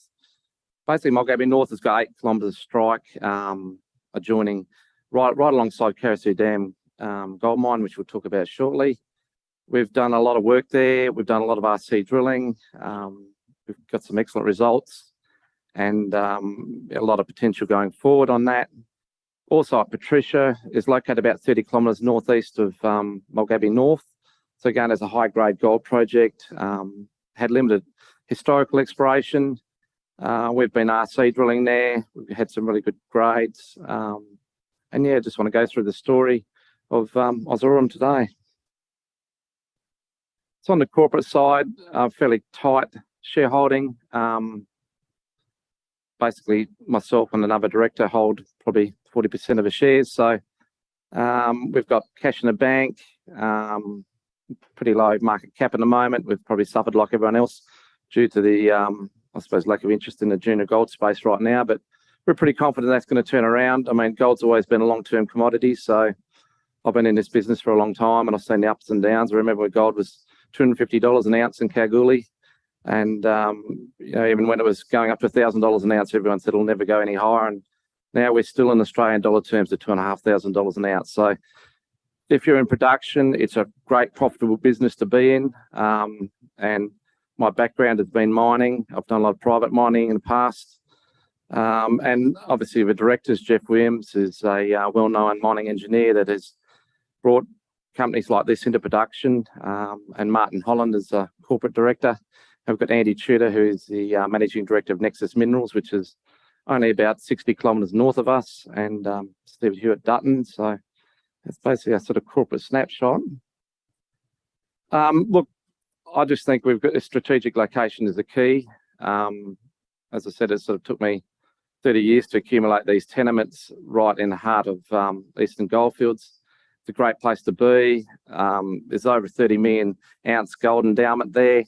Basically, Mulgabi North has got 8 kilometres of strike, adjoining right alongside Carosue Dam gold mine, which we'll talk about shortly. We've done a lot of work there. We've done a lot of RC drilling. We've got some excellent results and a lot of potential going forward on that. Also, Patricia is located about 30 kilometres northeast of Mulgabi North. So again, as a high-grade gold project, had limited historical exploration. We've been RC drilling there. We've had some really good grades. And yeah, just want to go through the story of Ozorum today. So on the corporate side, fairly tight shareholding. Basically, myself and another director hold probably 40% of the shares. So we've got cash in the bank, pretty low market cap at the moment. We've probably suffered like everyone else due to the, I suppose, lack of interest in the junior gold space right now. But we're pretty confident that's going to turn around. I mean, gold's always been a long-term commodity. So I've been in this business for a long time, and I've seen the ups and downs. I remember when gold was $250 an ounce in Kalgoorlie. And you know, even when it was going up to $1,000 an ounce, everyone said it'll never go any higher. And now we're still in Australian dollar terms at $2,500 an ounce. So if you're in production, it's a great profitable business to be in. And my background has been mining. I've done a lot of private mining in the past. And obviously the directors, Geoff Williams is a well-known mining engineer that has brought companies like this into production. And Martin Holland is a corporate director. And we've got Andy Tudor, who is the managing director of Nexus Minerals, which is only about 60 kilometres north of us, and Steve Hewitt Dutton. So that's basically a sort of corporate snapshot. Look, I just think we've got a strategic location is the key. As I said, it sort of took me 30 years to accumulate these tenements right in the heart of Eastern Goldfields. It's a great place to be. There's over 30 million ounce gold endowment there,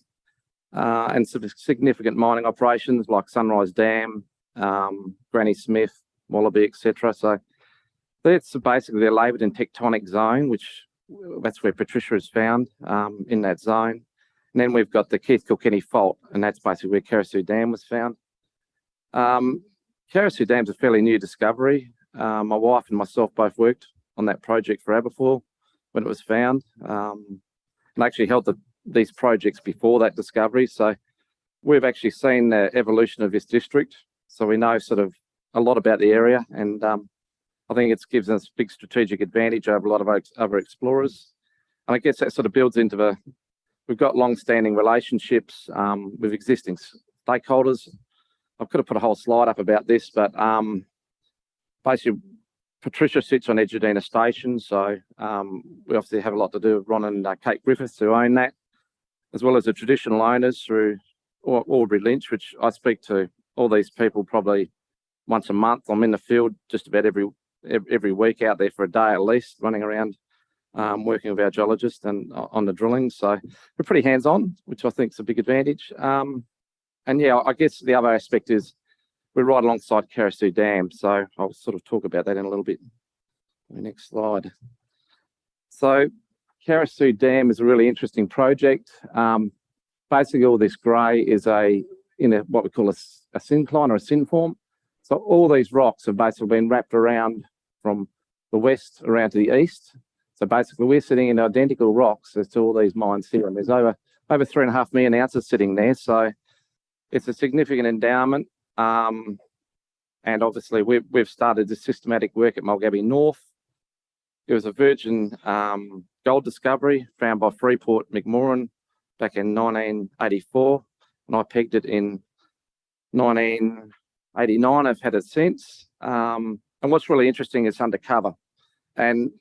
and sort of significant mining operations like Sunrise Dam, Granny Smith, Wallaby, etc. So that's basically the laboured and tectonic zone, which that's where Patricia is found in that zone. And then we've got the Keith Kilkenny Fault, and that's basically where Carosue Dam was found. Carosue Dam's a fairly new discovery. My wife and myself both worked on that project for Adavale when it was found, and actually held these projects before that discovery. So we've actually seen the evolution of this district. So we know sort of a lot about the area, and I think it gives us a big strategic advantage over a lot of other explorers. And I guess that sort of builds into we've got long-standing relationships with existing stakeholders. I could have put a whole slide up about this, but basically Patricia sits on Edgedina Station. So we obviously have a lot to do with Ron and Kate Griffiths, who own that, as well as the traditional owners through Aubrey Lynch, which I speak to all these people probably once a month. I'm in the field just about every week, out there for a day at least, running around working with our geologists and on the drilling. So we're pretty hands-on, which I think is a big advantage. And yeah, I guess the other aspect is we're right alongside Carosue Dam. So I'll sort of talk about that in a little bit. The next slide. So Carosue Dam is a really interesting project. Basically, all this grey is what we call a syncline or a synform. So all these rocks have basically been wrapped around from the west around to the east. So basically, we're sitting in identical rocks as to all these mines here, and there's over 3.5 million ounces sitting there. So it's a significant endowment. And obviously, we've started the systematic work at Mulgabee North. It was a virgin gold discovery found by Freeport McMoran back in 1984, and I pegged it in 1989. I've had it since. And what's really interesting is undercover. And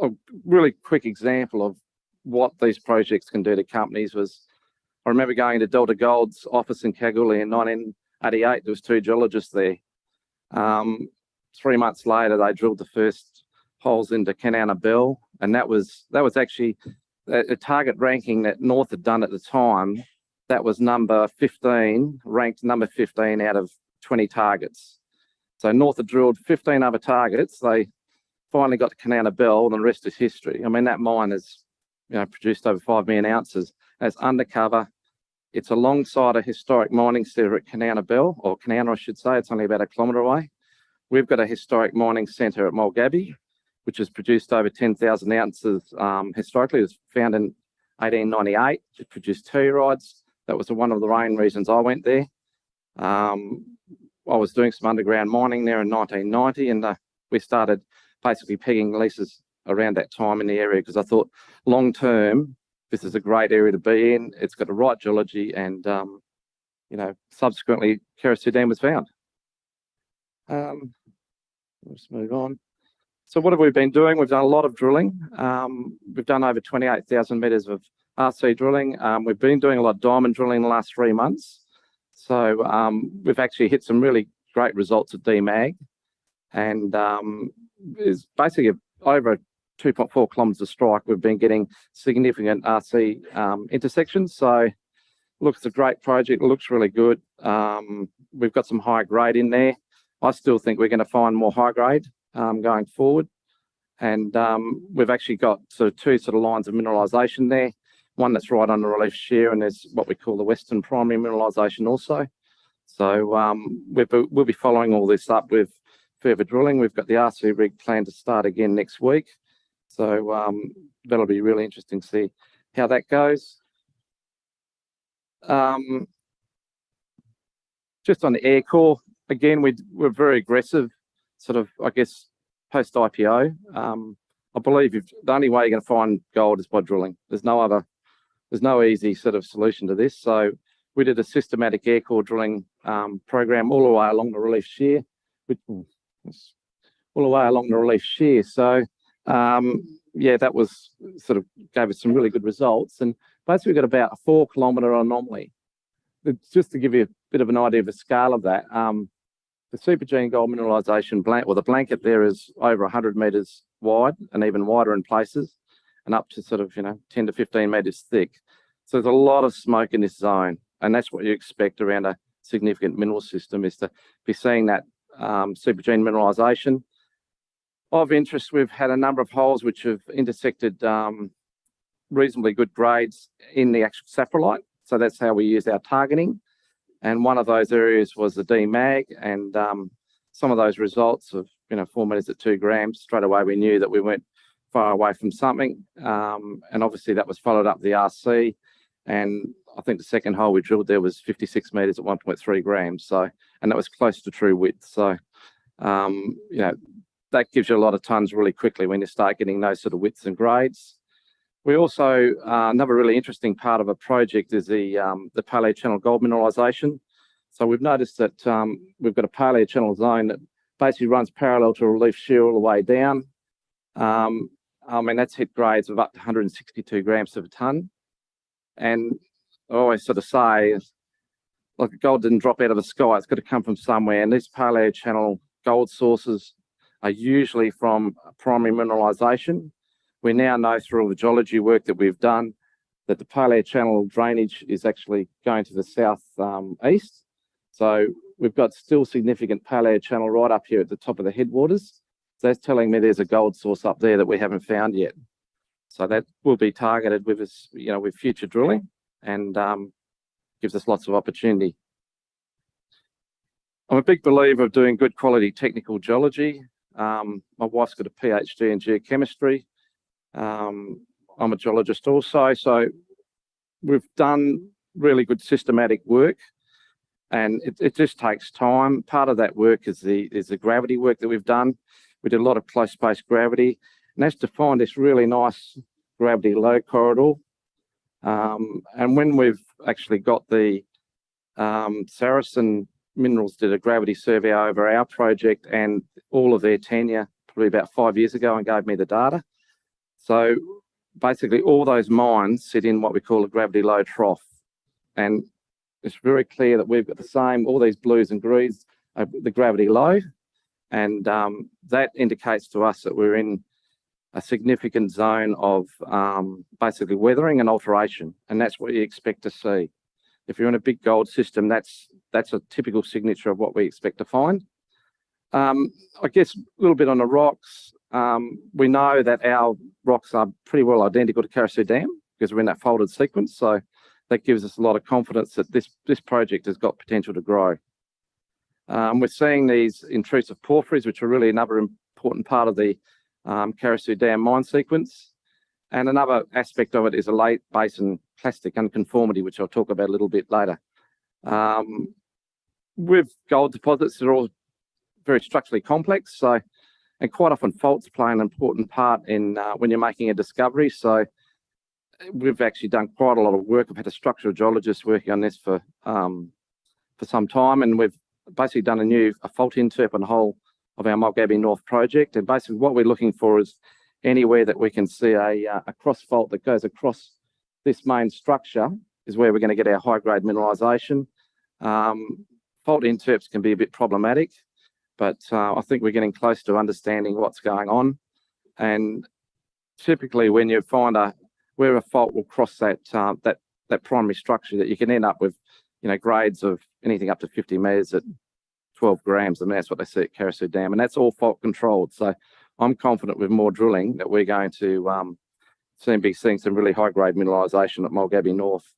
a really quick example of what these projects can do to companies was, I remember going to Delta Gold's office in Kalgoorlie in 1988. There was 2 geologists there. 3 months later, they drilled the first holes into Kanowna Belle, and that was actually a target ranking that North had done at the time. That was number 15, ranked number 15 out of 20 targets. So North had drilled 15 other targets. They finally got to Kanowna Belle, and the rest is history. I mean, that mine has, produced over 5 million ounces. It's undercover. It's alongside a historic mining centre at Kanowna Belle, or Kanowna, I should say. It's only about 1 kilometre away. We've got a historic mining centre at Mulgabee, which has produced over 10,000 ounces historically. It was found in 1898. It produced tellurides. That was one of the main reasons I went there. I was doing some underground mining there in 1990, and we started basically pegging leases around that time in the area, because I thought long term, this is a great area to be in. It's got the right geology, and subsequently Kerosudine was found. Let's move on. So what have we been doing? We've done a lot of drilling. We've done over 28,000 metres of RC drilling. We've been doing a lot of diamond drilling in the last 3 months. So we've actually hit some really great results at DMAG, and it's basically over 2.4 kilometres of strike. We've been getting significant RC intersections. So looks a great project. It looks really good. We've got some high grade in there. I still think we're going to find more high grade going forward. And we've actually got sort of 2 lines of mineralisation there. One that's right on the relief shear, and there's what we call the western primary mineralisation also. So we'll be following all this up with further drilling. We've got the RC rig planned to start again next week. So that'll be really interesting to see how that goes. Just on the air core, again, we're very aggressive, sort of, I guess, post-IPO. I believe the only way you're going to find gold is by drilling. There's no easy sort of solution to this. So we did a systematic air core drilling program all the way along the relief shear. So that was sort of gave us some really good results. And basically we got about a 4 kilometre anomaly. Just to give you a bit of an idea of the scale of that, the supergene gold mineralisation the blanket there is over 100 metres wide and even wider in places, and up to sort of 10 to 15 metres thick. So there's a lot of smoke in this zone, and that's what you expect around a significant mineral system, is to be seeing that supergene mineralisation. Of interest, we've had a number of holes which have intersected reasonably good grades in the actual saprolite. So that's how we use our targeting. And one of those areas was the DMAG, and some of those results of 4 metres at 2 grams, straight away we knew that we weren't far away from something. And obviously that was followed up the RC, and I think the second hole we drilled there was 56 metres at 1.3 grams. So, and that was close to true width. So, that gives you a lot of tonnes really quickly when you start getting those sort of widths and grades. We also, another really interesting part of a project is the paleochannel gold mineralisation. So we've noticed that we've got a paleochannel zone that basically runs parallel to a relief shear all the way down. That's hit grades of up to 162 grams per tonne. And I always sort of say, like, gold didn't drop out of the sky, it's got to come from somewhere. And these paleochannel gold sources are usually from primary mineralisation. We now know through all the geology work that we've done that the paleochannel drainage is actually going to the south east. So we've got still significant paleochannel right up here at the top of the headwaters. So that's telling me there's a gold source up there that we haven't found yet. So that will be targeted with us, with future drilling, and gives us lots of opportunity. I'm a big believer of doing good quality technical geology. My wife's got a PhD in geochemistry. I'm a geologist also, so we've done really good systematic work, and it just takes time. Part of that work is the gravity work that we've done. We did a lot of close space gravity, and that's defined this really nice gravity low corridor. And when we've actually got the Saracen Minerals did a gravity survey over our project and all of their tenure probably about 5 years ago and gave me the data. So basically all those mines sit in what we call a gravity low trough. And it's very clear that we've got the same, all these blues and greens, the gravity low. And that indicates to us that we're in a significant zone of basically weathering and alteration. And that's what you expect to see. If you're in a big gold system, that's a typical signature of what we expect to find. I guess a little bit on the rocks. We know that our rocks are pretty well identical to Carosue Dam because we're in that folded sequence. So that gives us a lot of confidence that this project has got potential to grow. We're seeing these intrusive porphyries, which are really another important part of the Carosue Dam mine sequence. And another aspect of it is a late basin clastic unconformity, which I'll talk about a little bit later. With gold deposits, they're all very structurally complex, so and quite often faults play an important part in when you're making a discovery. So we've actually done quite a lot of work. I've had a structural geologist working on this for some time, and we've basically done a fault interp on the whole of our Mulgabby North project. And basically what we're looking for is anywhere that we can see a cross fault that goes across this main structure is where we're going to get our high grade mineralisation. Fault interps can be a bit problematic, but I think we're getting close to understanding what's going on. And typically when you find where a fault will cross that primary structure, that you can end up with grades of anything up to 50 metres at 12 grams. I mean, that's what they see at Carosue Dam, and that's all fault controlled. So I'm confident with more drilling that we're going to be seeing some really high-grade mineralisation at Mulgabby North.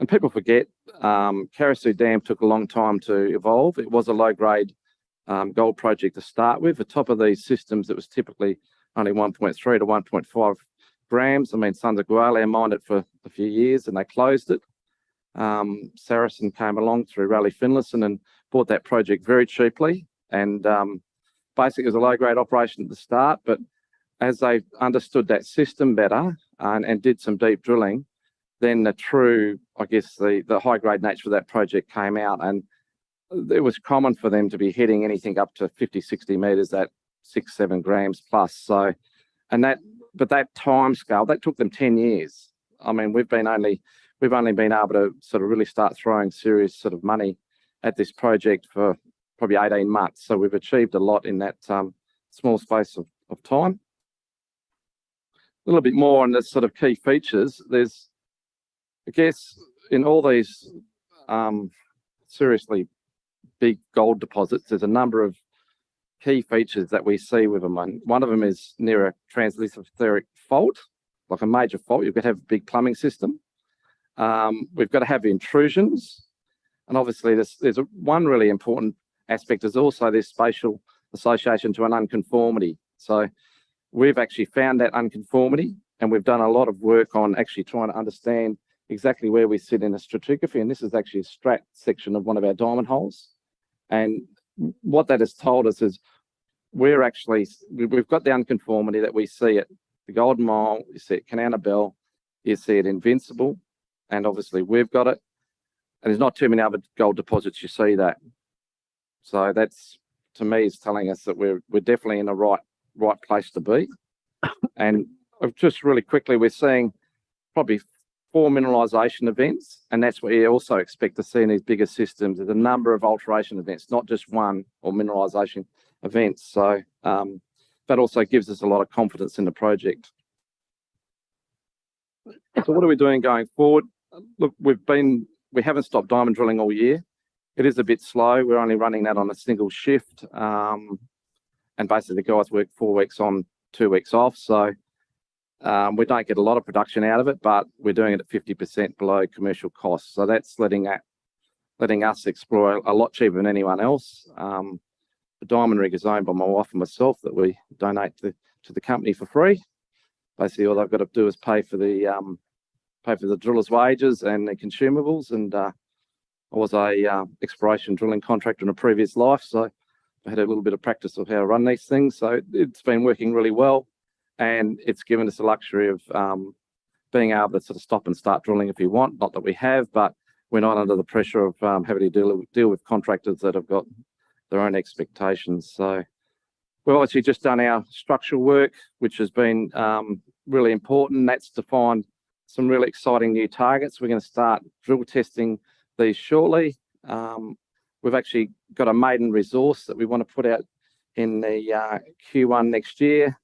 And people forget Carosue Dam took a long time to evolve. It was a low-grade gold project to start with. The top of these systems, it was typically only 1.3 to 1.5 grams. I mean, Sons of Gwalia mined it for a few years and they closed it. Saracen came along through Raleigh Finlayson and bought that project very cheaply. And basically, it was a low-grade operation at the start, but as they understood that system better and did some deep drilling, then the true, I guess, the high-grade nature of that project came out, and it was common for them to be hitting anything up to 50, 60 metres at 6-7 grams plus. So, but that time scale, that took them 10 years. I mean, we've only been able to sort of really start throwing serious sort of money at this project for probably 18 months. So we've achieved a lot in that small space of time. A little bit more on the sort of key features. There's, I guess, in all these seriously big gold deposits, there's a number of key features that we see with them. And one of them is near a translithospheric fault, like a major fault. You've got to have a big plumbing system. We've got to have intrusions. And obviously, there's one really important aspect is also this spatial association to an unconformity. So we've actually found that unconformity, and we've done a lot of work on actually trying to understand exactly where we sit in a stratigraphy. And this is actually a strat section of one of our diamond holes. And what that has told us is we've got the unconformity that we see at the Golden Mile, you see at Canana Bell, you see it Invincible, and obviously we've got it. And there's not too many other gold deposits you see that. So that's, to me, is telling us that we're definitely in the right place to be. And just really quickly, we're seeing probably 4 mineralisation events, and that's what you also expect to see in these bigger systems. There's a number of alteration events, not just one or mineralisation events. So that also gives us a lot of confidence in the project. So what are we doing going forward? Look, we haven't stopped diamond drilling all year. It is a bit slow. We're only running that on a single shift. And basically the guys work 4 weeks on, 2 weeks off. So we don't get a lot of production out of it, but we're doing it at 50% below commercial costs. So that's letting us explore a lot cheaper than anyone else. The diamond rig is owned by my wife and myself that we donate to the company for free. basically all they've got to do is pay for the drillers' wages and the consumables. And I was a exploration drilling contractor in a previous life, so I had a little bit of practice of how to run these things. So it's been working really well, and it's given us the luxury of being able to sort of stop and start drilling if you want. Not that we have, but we're not under the pressure of having to deal with contractors that have got their own expectations. So we've obviously just done our structural work, which has been really important. That's to find some really exciting new targets. We're going to start drill testing these shortly. We've actually got a maiden resource that we want to put out in the Q1 next year.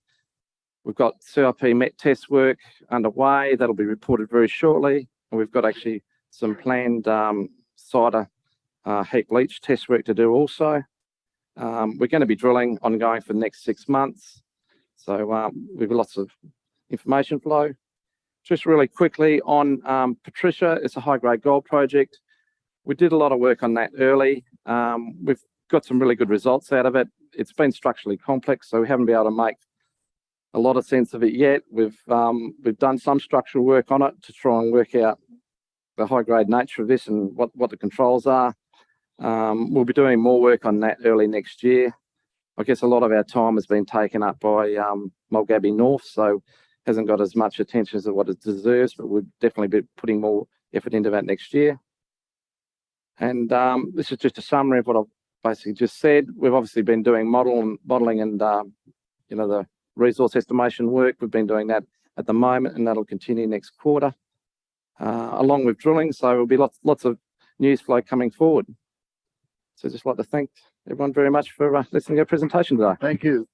We've got CIP met test work underway. That'll be reported very shortly. And we've got actually some planned cider heap leach test work to do also. We're going to be drilling ongoing for the next 6 months. So we've got lots of information flow. Just really quickly on Patricia, it's a high-grade gold project. We did a lot of work on that early. We've got some really good results out of it. It's been structurally complex, so we haven't been able to make a lot of sense of it yet. We've done some structural work on it to try and work out the high-grade nature of this and what the controls are. We'll be doing more work on that early next year. I guess a lot of our time has been taken up by Mulgabby North, so hasn't got as much attention as what it deserves, but we'll definitely be putting more effort into that next year. And this is just a summary of what I've basically just said. We've obviously been doing modelling and the resource estimation work. We've been doing that at the moment, and that'll continue next quarter, along with drilling. So there'll be lots of news flow coming forward. So I'd just like to thank everyone very much for listening to our presentation today. Thank you.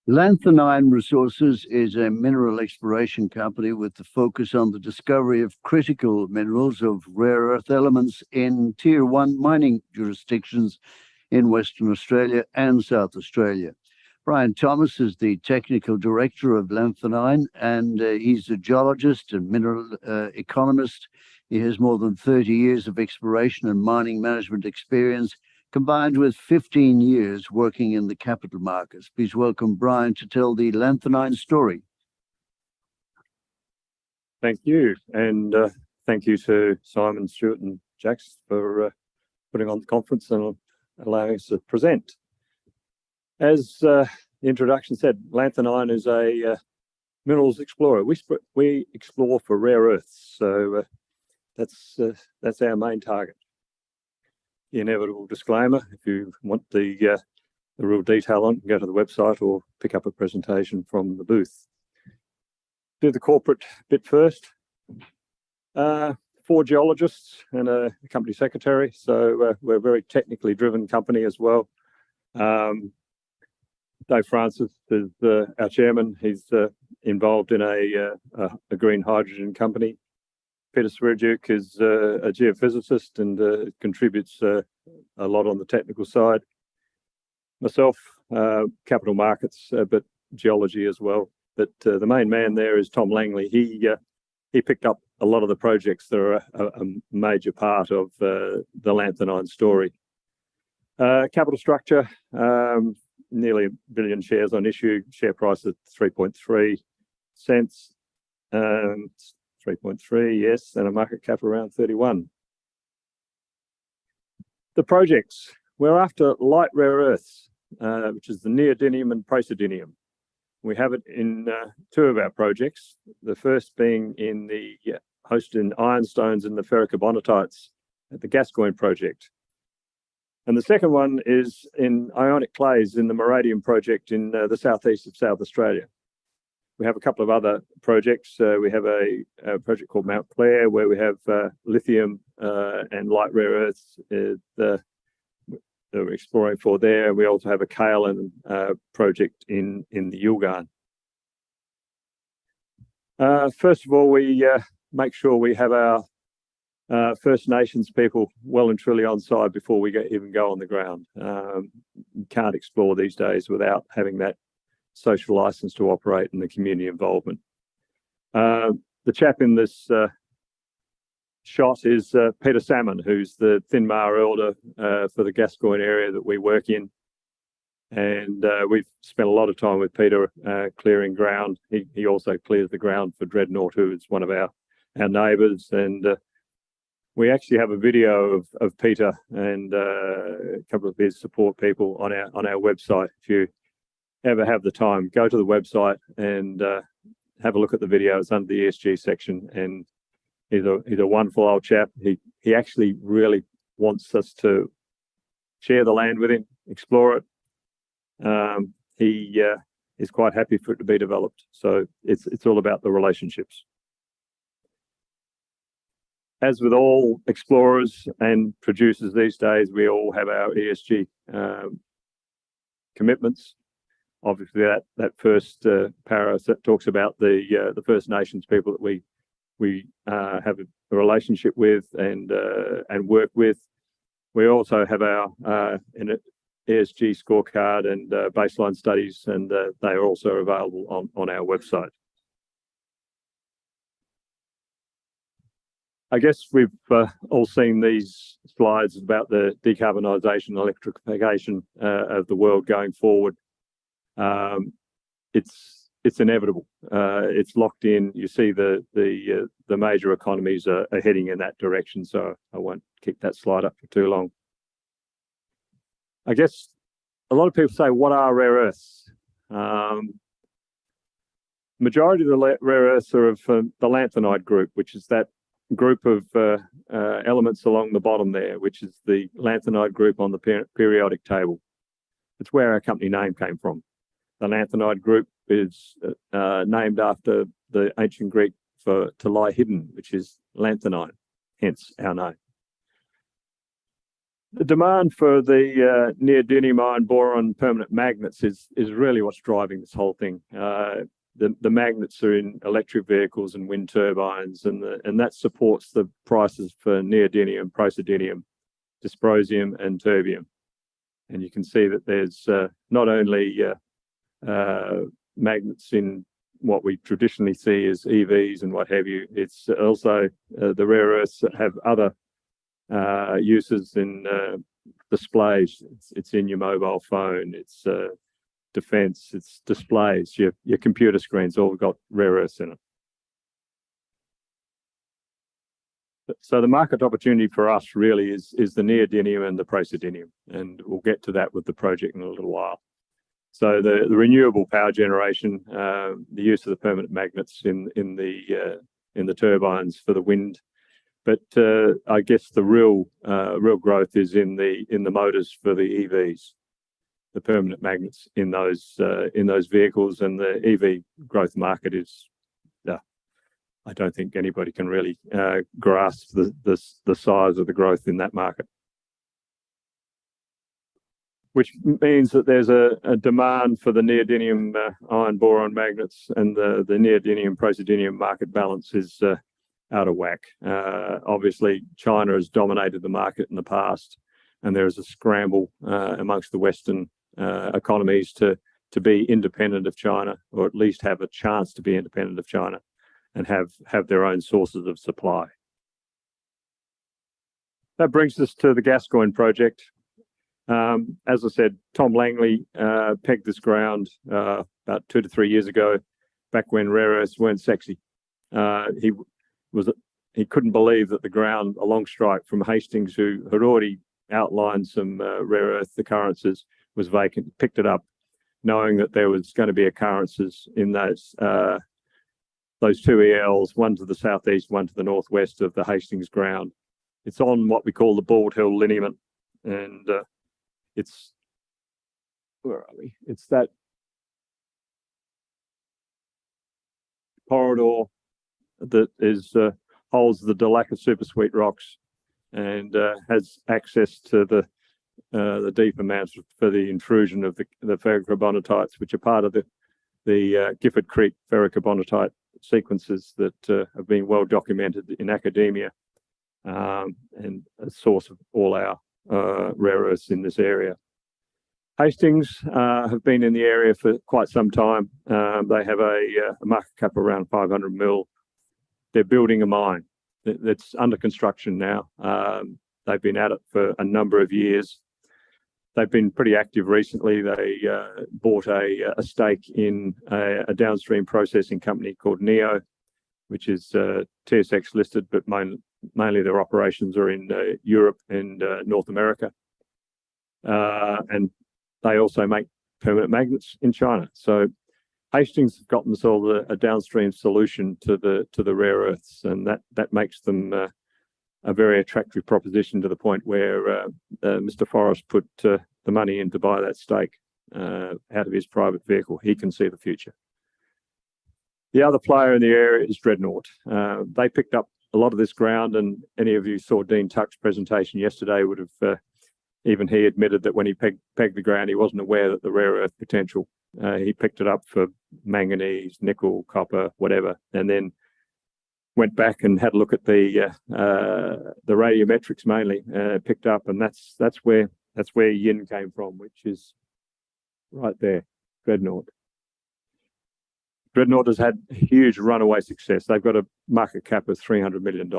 Adavale Resources is a mineral exploration company with the focus on the discovery of critical minerals of rare earth elements in Tier 1 mining jurisdictions in Western Australia and South Australia. Brian Thomas is the technical director of Adavale, and he's a geologist and mineral economist. He has more than 30 years of exploration and mining management experience, combined with 15 years working in the capital markets. Please welcome Brian to tell the Lanthanine story. Thank you, and thank you to Simon, Stuart and Jax for putting on the conference and allowing us to present. As the introduction said, Lanthanine is a minerals explorer. We explore for rare earths, so that's our main target. The inevitable disclaimer: if you want the real detail on it, go to the website or pick up a presentation from the booth. Do the corporate bit first. 4 geologists and a company secretary, so we're a very technically driven company as well. Dave Francis is our chairman. He's involved in a green hydrogen company. Peter Swerjuk is a geophysicist and contributes a lot on the technical side. Myself, capital markets, but geology as well. But the main man there is Tom Langley. He picked up a lot of the projects that are a major part of the Lanthanine story. Capital structure, nearly 1 billion shares on issue, share price at 3.3 cents. 3.3, yes, and a market cap around 31. The projects, we're after light rare earths, which is the neodymium and praseodymium. We have it in 2 of our projects, the first being in the hosted in ironstones in the ferrocarbonatites at the Gascoyne project. And the second one is in ionic clays in the Moradium project in the southeast of South Australia. We have a couple of other projects. We have a project called Mount Clare, where we have lithium and light rare earths that we're exploring for there. We also have a kaolin project in the Yilgarn. First of all, we make sure we have our First Nations people well and truly on side before we even go on the ground. You can't explore these days without having that social license to operate and the community involvement. The chap in this shot is Peter Salmon, who's the Thinmar elder for the Gascoyne area that we work in. And we've spent a lot of time with Peter clearing ground. He also clears the ground for Dreadnought, who is one of our neighbours. And we actually have a video of Peter and a couple of his support people on our website. If you ever have the time, go to the website and have a look at the video. It's under the ESG section, and he's a wonderful old chap. He actually really wants us to share the land with him, explore it. He is quite happy for it to be developed. So it's all about the relationships. As with all explorers and producers these days, we all have our ESG commitments. Obviously, that first para that talks about the First Nations people that we have a relationship with and work with. We also have our ESG scorecard and baseline studies, and they are also available on our website. I guess we've all seen these slides about the decarbonisation and electrification of the world going forward. It's inevitable. It's locked in. You see the major economies are heading in that direction, so I won't keep that slide up for too long. I guess a lot of people say, what are rare earths? Majority of the rare earths are of the lanthanide group, which is that group of elements along the bottom there, which is the lanthanide group on the periodic table. It's where our company name came from. The lanthanide group is named after the ancient Greek for to lie hidden, which is lanthanide, hence our name. The demand for the neodymium iron boron permanent magnets is really what's driving this whole thing. The magnets are in electric vehicles and wind turbines, and that supports the prices for neodymium, praseodymium, dysprosium, and terbium. And you can see that there's not only magnets in what we traditionally see as EVs and what have you, it's also the rare earths that have other uses in displays. It's in your mobile phone, it's defense, it's displays, your computer screens all got rare earths in it. So the market opportunity for us really is the neodymium and the praseodymium, and we'll get to that with the project in a little while. So the renewable power generation, the use of the permanent magnets in the turbines for the wind, but I guess the real growth is in the motors for the EVs, the permanent magnets in those vehicles, and the EV growth market is. I don't think anybody can really grasp the size of the growth in that market. Which means that there's a demand for the neodymium iron boron magnets, and the neodymium praseodymium market balance is out of whack. Obviously, China has dominated the market in the past, and there is a scramble amongst the Western economies to be independent of China, or at least have a chance to be independent of China, and have their own sources of supply. That brings us to the Gascoyne project. As I said, Tom Langley pegged this ground about 2 to 3 years ago, back when rare earths weren't sexy. He couldn't believe that the ground along strike from Hastings, who had already outlined some rare earth occurrences, was vacant. Picked it up, knowing that there was going to be occurrences in those two ELs, one to the southeast, one to the northwest of the Hastings ground. It's on what we call the Bald Hill lineament, and it's, where are we? It's that corridor that holds the Delaca supersweet rocks and has access to the deeper mountains for the intrusion of the ferrocarbonatites, which are part of the Gifford Creek ferrocarbonatite sequences that have been well documented in academia, and a source of all our rare earths in this area. Hastings have been in the area for quite some time. They have a market cap around 500 mil. They're building a mine that's under construction now. They've been at it for a number of years. they've been pretty active recently. They bought a stake in a downstream processing company called NEO, which is TSX listed, but mainly their operations are in Europe and North America. And they also make permanent magnets in China. So Hastings have got themselves a downstream solution to the rare earths, and that makes them a very attractive proposition, to the point where Mr. Forrest put the money in to buy that stake out of his private vehicle. He can see the future. The other player in the area is Dreadnought. They picked up a lot of this ground, and any of you saw Dean Tuck's presentation yesterday would have, even he admitted that when he pegged the ground, he wasn't aware that the rare earth potential. He picked it up for manganese, nickel, copper, whatever, and then went back and had a look at the radiometrics mainly, picked up, and that's where yin came from, which is right there, Dreadnought. Dreadnought has had huge runaway success. They've got a market cap of $300 million,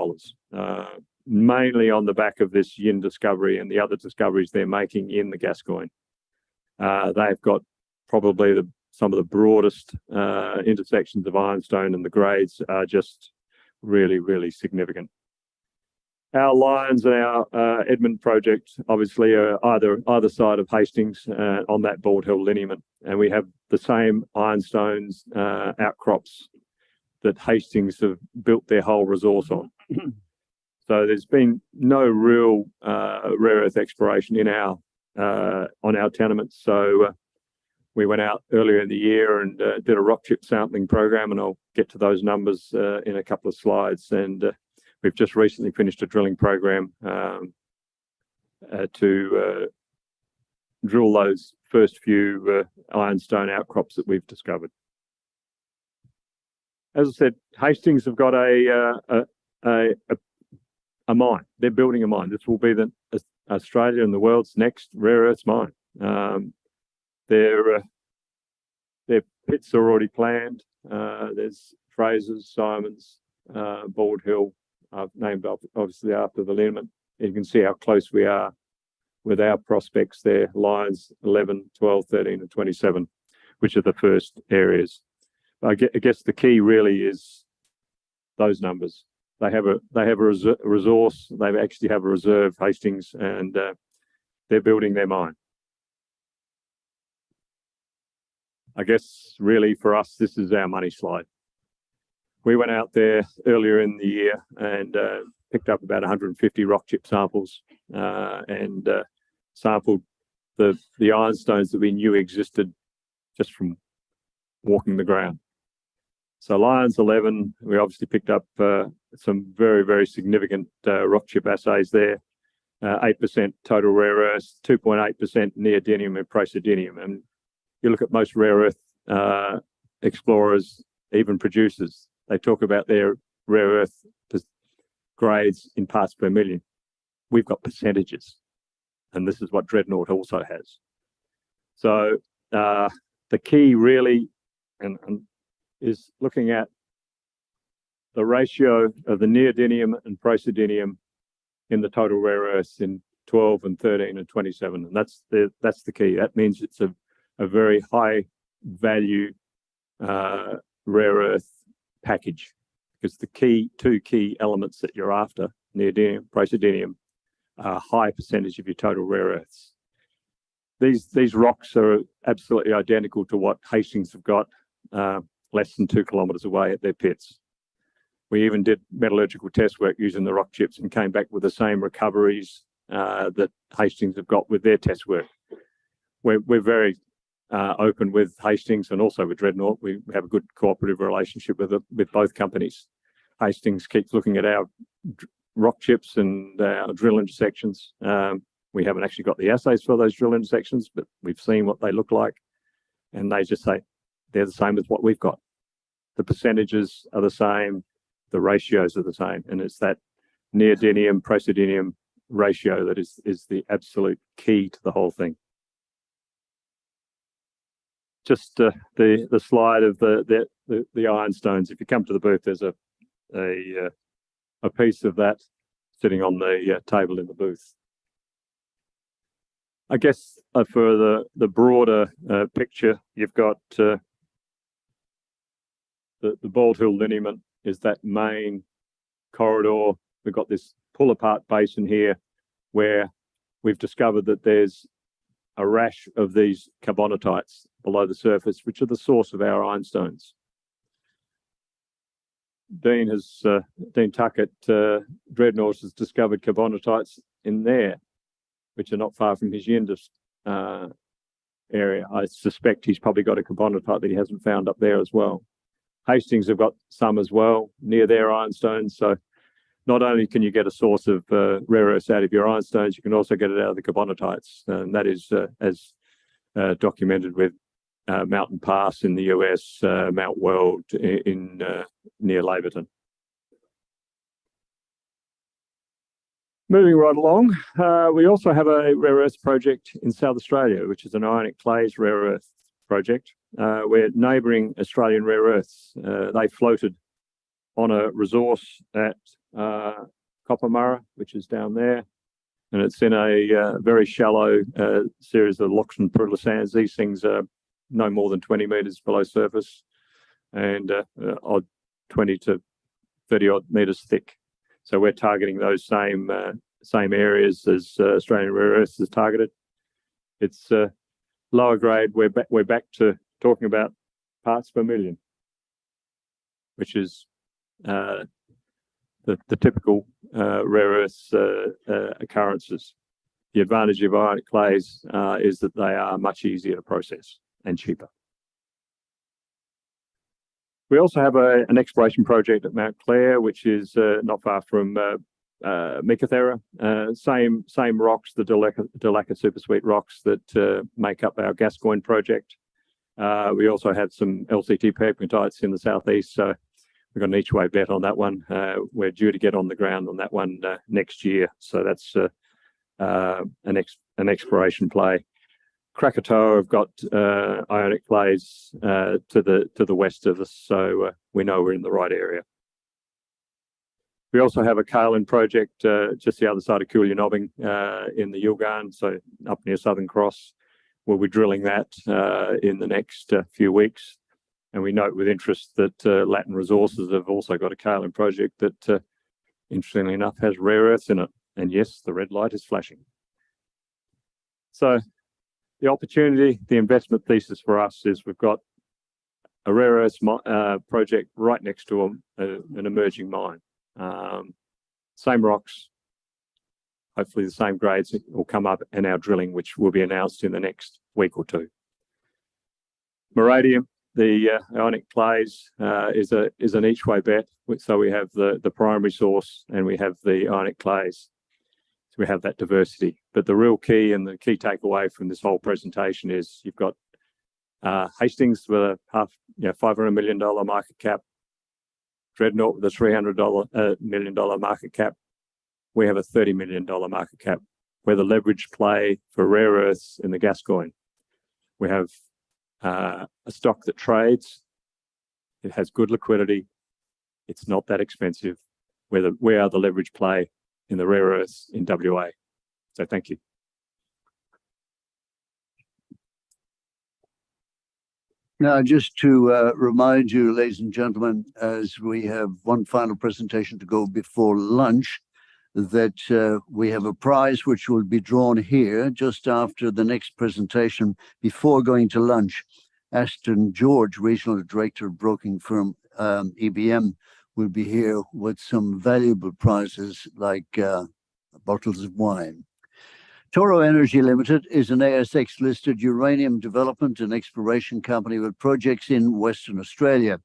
mainly on the back of this yin discovery and the other discoveries they're making in the Gascoyne. They've got probably some of the broadest intersections of ironstone, and the grades are just really, really significant. Our Lions and our Edmund project obviously are either side of Hastings on that Bald Hill lineament, and we have the same ironstones outcrops that Hastings have built their whole resource on. So there's been no real rare earth exploration in on our tenements. So we went out earlier in the year and did a rock chip sampling program, and I'll get to those numbers in a couple of slides. And we've just recently finished a drilling program to drill those first few ironstone outcrops that we've discovered. As I said, Hastings have got a mine. They're building a mine. This will be Australia and the world's next rare earths mine. Their pits are already planned. There's Fraser's, Simon's, Bald Hill. I've named obviously after the lineament. You can see how close we are with our prospects there. Lions 11, 12, 13, and 27, which are the first areas. I guess the key really is those numbers. They have a resource. They actually have a reserve, Hastings, and they're building their mine. I guess really for us, this is our money slide. We went out there earlier in the year and picked up about 150 rock chip samples and sampled the ironstones that we knew existed just from walking the ground. So Lions 11, we obviously picked up some very, very significant rock chip assays there. 8% total rare earths, 2.8% neodymium and praseodymium. And you look at most rare earth explorers, even producers, they talk about their rare earth grades in parts per million. We've got percentages, and this is what Dreadnought also has. So the key really is looking at the ratio of the neodymium and praseodymium in the total rare earths in 12 and 13 and 27, and that's the key. That means it's a very high value rare earth package, because the two key elements that you're after, neodymium, praseodymium, are a high percentage of your total rare earths. These rocks are absolutely identical to what Hastings have got less than 2 kilometres away at their pits. We even did metallurgical test work using the rock chips and came back with the same recoveries that Hastings have got with their test work. We're very open with Hastings and also with Dreadnought. We have a good cooperative relationship with both companies. Hastings keeps looking at our rock chips and our drill intersections. We haven't actually got the assays for those drill intersections, but we've seen what they look like, and they just say they're the same as what we've got. The percentages are the same, the ratios are the same, and it's that neodymium praseodymium ratio that is the absolute key to the whole thing. Just the slide of the ironstones. If you come to the booth, there's a piece of that sitting on the table in the booth. I guess for the broader picture, you've got the Bald Hill lineament is that main corridor. We've got this pull-apart basin here where we've discovered that there's a rash of these carbonatites below the surface, which are the source of our ironstones. Dean Tuckett, Dreadnought, has discovered carbonatites in there, which are not far from his Yindus area. I suspect he's probably got a carbonatite that he hasn't found up there as well. Hastings have got some as well near their ironstones. So not only can you get a source of rare earths out of your ironstones, you can also get it out of the carbonatites. And that is as documented with Mountain Pass in the US, Markwell in near Laverton. Moving right along, we also have a rare earths project in South Australia, which is an ionic clays rare earth project. We're neighbouring Australian rare earths. They floated on a resource at Coppermurra, which is down there, and it's in a very shallow series of locks and perilla sands. These things are no more than 20 metres below surface and 20 to 30 odd metres thick. So we're targeting those same areas as Australian rare earths is targeted. It's lower grade. We're back to talking about parts per million, which is the typical rare earths occurrences. The advantage of ionic clays is that they are much easier to process and cheaper. We also have an exploration project at Mount Clare, which is not far from Meekatharra. Same rocks, the Delacca super sweet rocks that make up our Gascoigne project. We also have some LCT pegmatites in the southeast, so we've got an each way bet on that one. We're due to get on the ground on that one next year, so that's an exploration play. Krakatoa have got ionic clays to the west of us, so we know we're in the right area. We also have a kaolin project just the other side of Coolionobbing in the Yilgarn, so up near Southern Cross. We'll be drilling that in the next few weeks. And we note with interest that Latin Resources have also got a kaolin project that, interestingly enough, has rare earths in it. And yes, the red light is flashing. So the opportunity, the investment thesis for us is we've got a rare earths project right next to an emerging mine. Same rocks, hopefully the same grades will come up in our drilling, which will be announced in the next week or two. Moradium, the ionic clays, is an each way bet. So we have the primary source and we have the ionic clays. So we have that diversity. But the real key and the key takeaway from this whole presentation is you've got Hastings with a $500 million market cap, Dreadnought with a $300 million market cap. We have a $30 million market cap. We're the leverage play for rare earths in the Gascoigne. We have a stock that trades. It has good liquidity. It's not that expensive. We are the leverage play in the rare earths in WA. So thank you. Now, just to remind you, ladies and gentlemen, as we have one final presentation to go before lunch, that we have a prize which will be drawn here just after the next presentation before going to lunch. Ashton George, Regional Director of Broking Firm EBM, will be here with some valuable prizes like bottles of wine. Toro Energy Limited is an ASX-listed uranium development and exploration company with projects in Western Australia.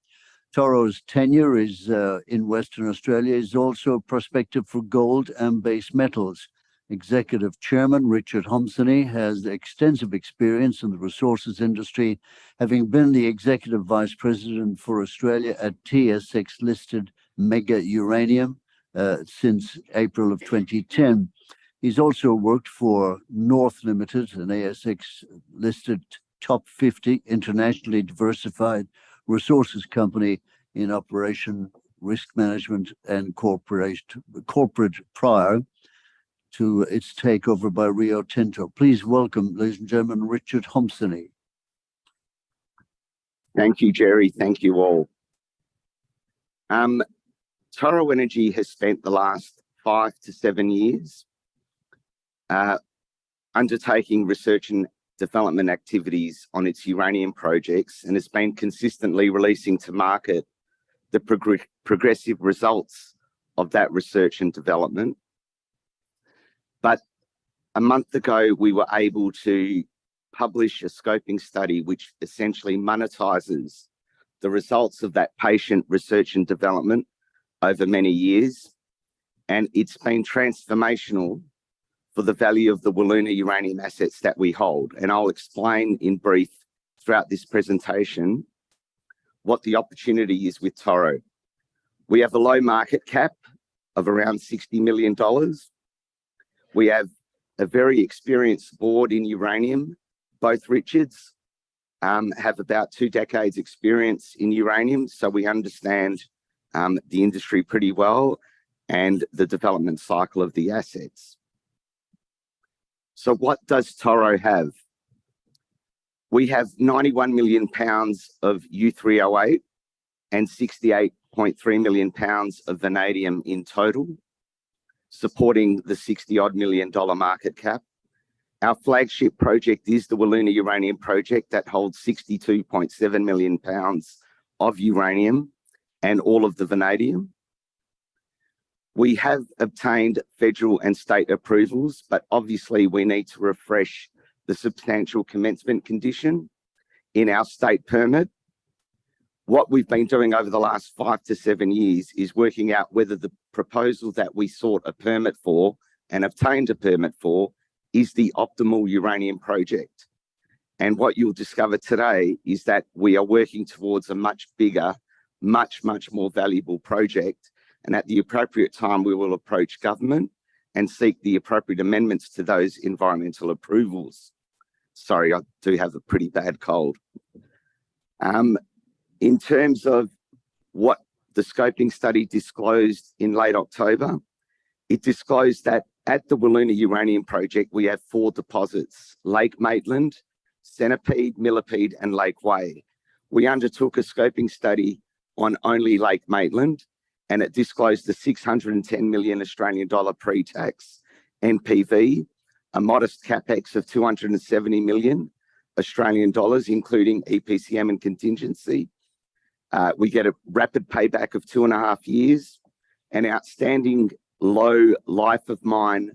Toro's tenure is in Western Australia is also prospective for gold and base metals. Executive Chairman Richard Homsony has extensive experience in the resources industry, having been the Executive Vice President for Australia at TSX-listed Mega Uranium since April of 2010. He's also worked for North Limited, an ASX-listed top 50 internationally diversified resources company in operation, risk management, and corporate prior. to its takeover by Rio Tinto. Please welcome, ladies and gentlemen, Richard Homsony. Thank you, Jerry. Thank you all. Toro Energy has spent the last 5 to 7 years undertaking research and development activities on its uranium projects, and has been consistently releasing to market the progressive results of that research and development. But a month ago, we were able to publish a scoping study which essentially monetizes the results of that patient research and development over many years, and it's been transformational for the value of the Wiluna uranium assets that we hold. And I'll explain in brief throughout this presentation what the opportunity is with Toro. We have a low market cap of around $60 million. We have a very experienced board in uranium. Both Richards have about 2 decades experience in uranium, so we understand the industry pretty well and the development cycle of the assets. So what does Toro have? We have 91 million pounds of U3O8 and 68.3 million pounds of vanadium in total, supporting the $60-odd million market cap. Our flagship project is the Wiluna uranium project that holds 62.7 million pounds of uranium and all of the vanadium. We have obtained federal and state approvals, but obviously we need to refresh the substantial commencement condition in our state permit. What we've been doing over the last 5 to 7 years is working out whether the proposal that we sought a permit for and obtained a permit for is the optimal uranium project. And what you'll discover today is that we are working towards a much bigger, much more valuable project. And at the appropriate time, we will approach government and seek the appropriate amendments to those environmental approvals. Sorry, I do have a pretty bad cold. In terms of what the scoping study disclosed in late October, it disclosed that at the Wiluna uranium project, we have 4 deposits: Lake Maitland, Centipede, Millipede, and Lake Way. We undertook a scoping study on only Lake Maitland, and it disclosed the 610 million Australian dollar pre-tax NPV, a modest capex of 270 million Australian dollars, including EPCM and contingency. We get a rapid payback of 2.5 years, an outstanding low life of mine,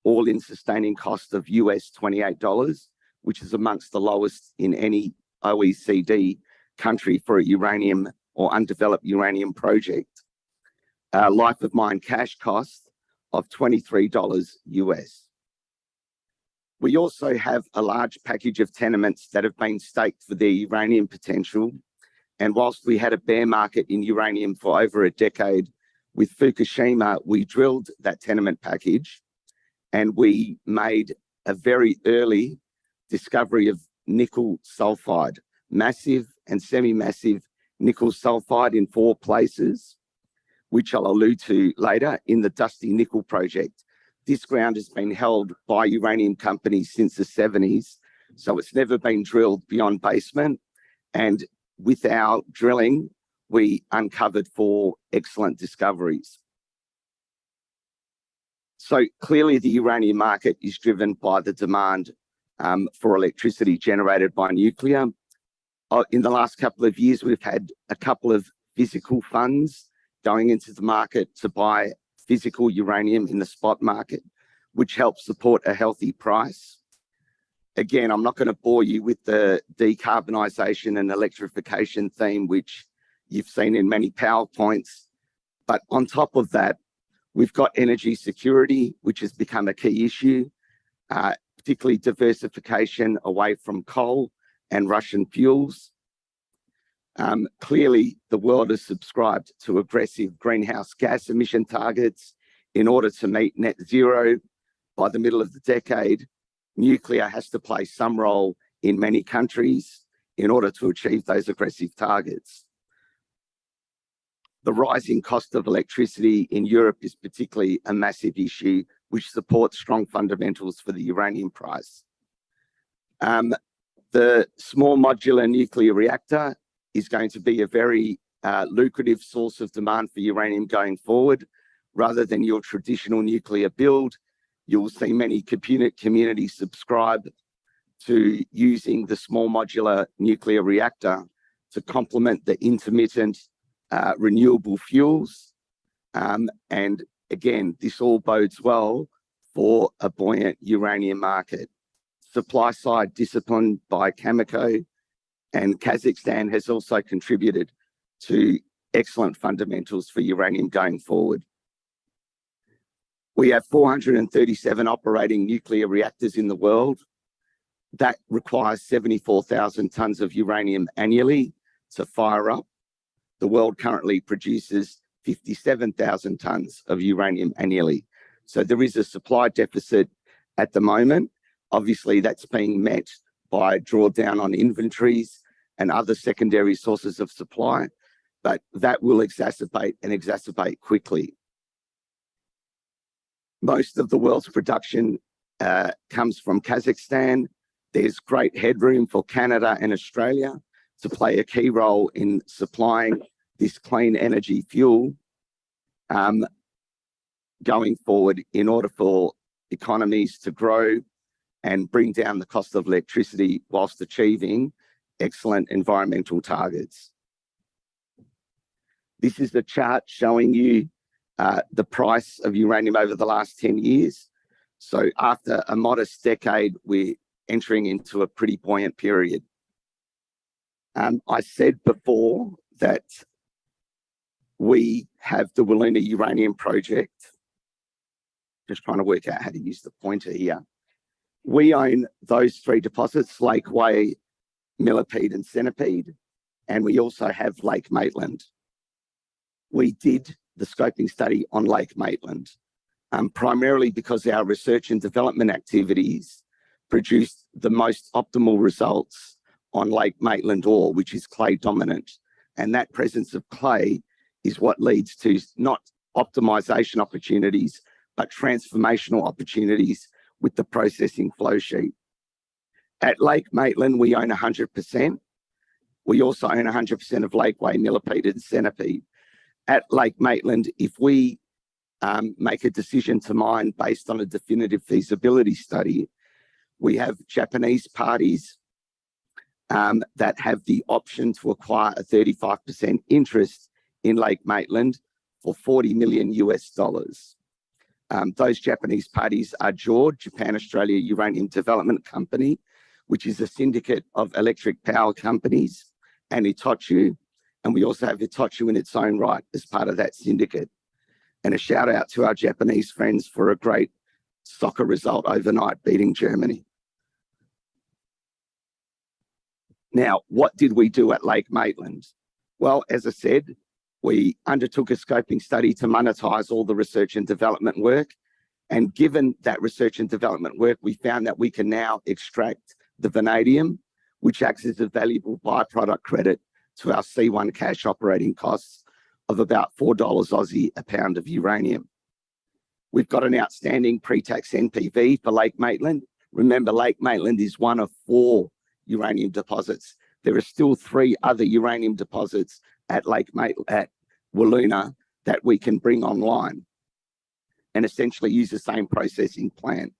all-in sustaining cost of US $28, which is amongst the lowest in any OECD country for a uranium or undeveloped uranium project. Life of mine cash cost of $23 US. We also have a large package of tenements that have been staked for their uranium potential. And whilst we had a bear market in uranium for over a decade, with Fukushima, we drilled that tenement package and we made a very early discovery of nickel sulfide, massive and semi-massive nickel sulfide in 4 places, which I'll allude to later in the Dusty Nickel project. This ground has been held by uranium companies since the 70s, so it's never been drilled beyond basement. And with our drilling, we uncovered 4 excellent discoveries. So clearly the uranium market is driven by the demand for electricity generated by nuclear. In the last couple of years, we've had a couple of physical funds going into the market to buy physical uranium in the spot market, which helps support a healthy price. Again, I'm not going to bore you with the decarbonisation and electrification theme, which you've seen in many PowerPoints. But on top of that, we've got energy security, which has become a key issue, particularly diversification away from coal and Russian fuels. Clearly, the world has subscribed to aggressive greenhouse gas emission targets in order to meet net zero by the middle of the decade. Nuclear has to play some role in many countries in order to achieve those aggressive targets. The rising cost of electricity in Europe is particularly a massive issue which supports strong fundamentals for the uranium price. The small modular nuclear reactor is going to be a very lucrative source of demand for uranium going forward. Rather than your traditional nuclear build, you'll see many communities subscribe to using the small modular nuclear reactor to complement the intermittent renewable fuels. And again, this all bodes well for a buoyant uranium market. Supply side discipline by Cameco and Kazakhstan has also contributed to excellent fundamentals for uranium going forward. We have 437 operating nuclear reactors in the world. That requires 74,000 tonnes of uranium annually to fire up. The world currently produces 57,000 tonnes of uranium annually. So there is a supply deficit at the moment. Obviously, that's being met by drawdown on inventories and other secondary sources of supply, but that will exacerbate quickly. Most of the world's production comes from Kazakhstan. There's great headroom for Canada and Australia to play a key role in supplying this clean energy fuel going forward in order for economies to grow and bring down the cost of electricity whilst achieving excellent environmental targets. This is the chart showing you the price of uranium over the last 10 years. So after a modest decade, we're entering into a pretty buoyant period. I said before that we have the Wiluna uranium project. Just trying to work out how to use the pointer here. We own those three deposits, Lake Way, Millipede and Centipede, and we also have Lake Maitland. We did the scoping study on Lake Maitland, primarily because our research and development activities produced the most optimal results on Lake Maitland ore, which is clay dominant. And that presence of clay is what leads to not optimization opportunities, but transformational opportunities with the processing flow sheet. At Lake Maitland, we own 100%. We also own 100% of Lake Way, Millipede and Centipede. At Lake Maitland, if we make a decision to mine based on a definitive feasibility study, we have Japanese parties that have the option to acquire a 35% interest in Lake Maitland for $40 million US. Those Japanese parties are JORD, Japan-Australia Uranium Development Company, which is a syndicate of electric power companies, and Itochu. And we also have Itochu in its own right as part of that syndicate. And a shout out to our Japanese friends for a great soccer result overnight beating Germany. Now, what did we do at Lake Maitland? Well, as I said, we undertook a scoping study to monetize all the research and development work. And given that research and development work, we found that we can now extract the vanadium, which acts as a valuable byproduct credit to our C1 cash operating costs of about $4 Aussie a pound of uranium. We've got an outstanding pre-tax NPV for Lake Maitland. Remember, Lake Maitland is one of 4 uranium deposits. There are still 3 other uranium deposits at Wiluna that we can bring online and essentially use the same processing plant.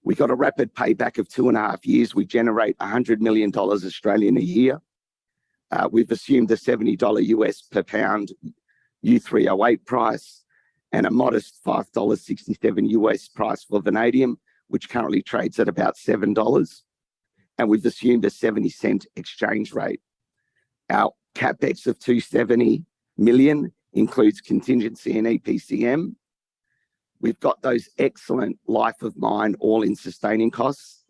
We got a rapid payback of 2.5 years. We generate $100 million Australian a year. We've assumed a $70 US per pound U3O8 price and a modest $5.67 US price for vanadium, which currently trades at about $7. And we've assumed a 70-cent exchange rate. Our CapEx of $270 million includes contingency and EPCM. We've got those excellent life of mine all-in sustaining costs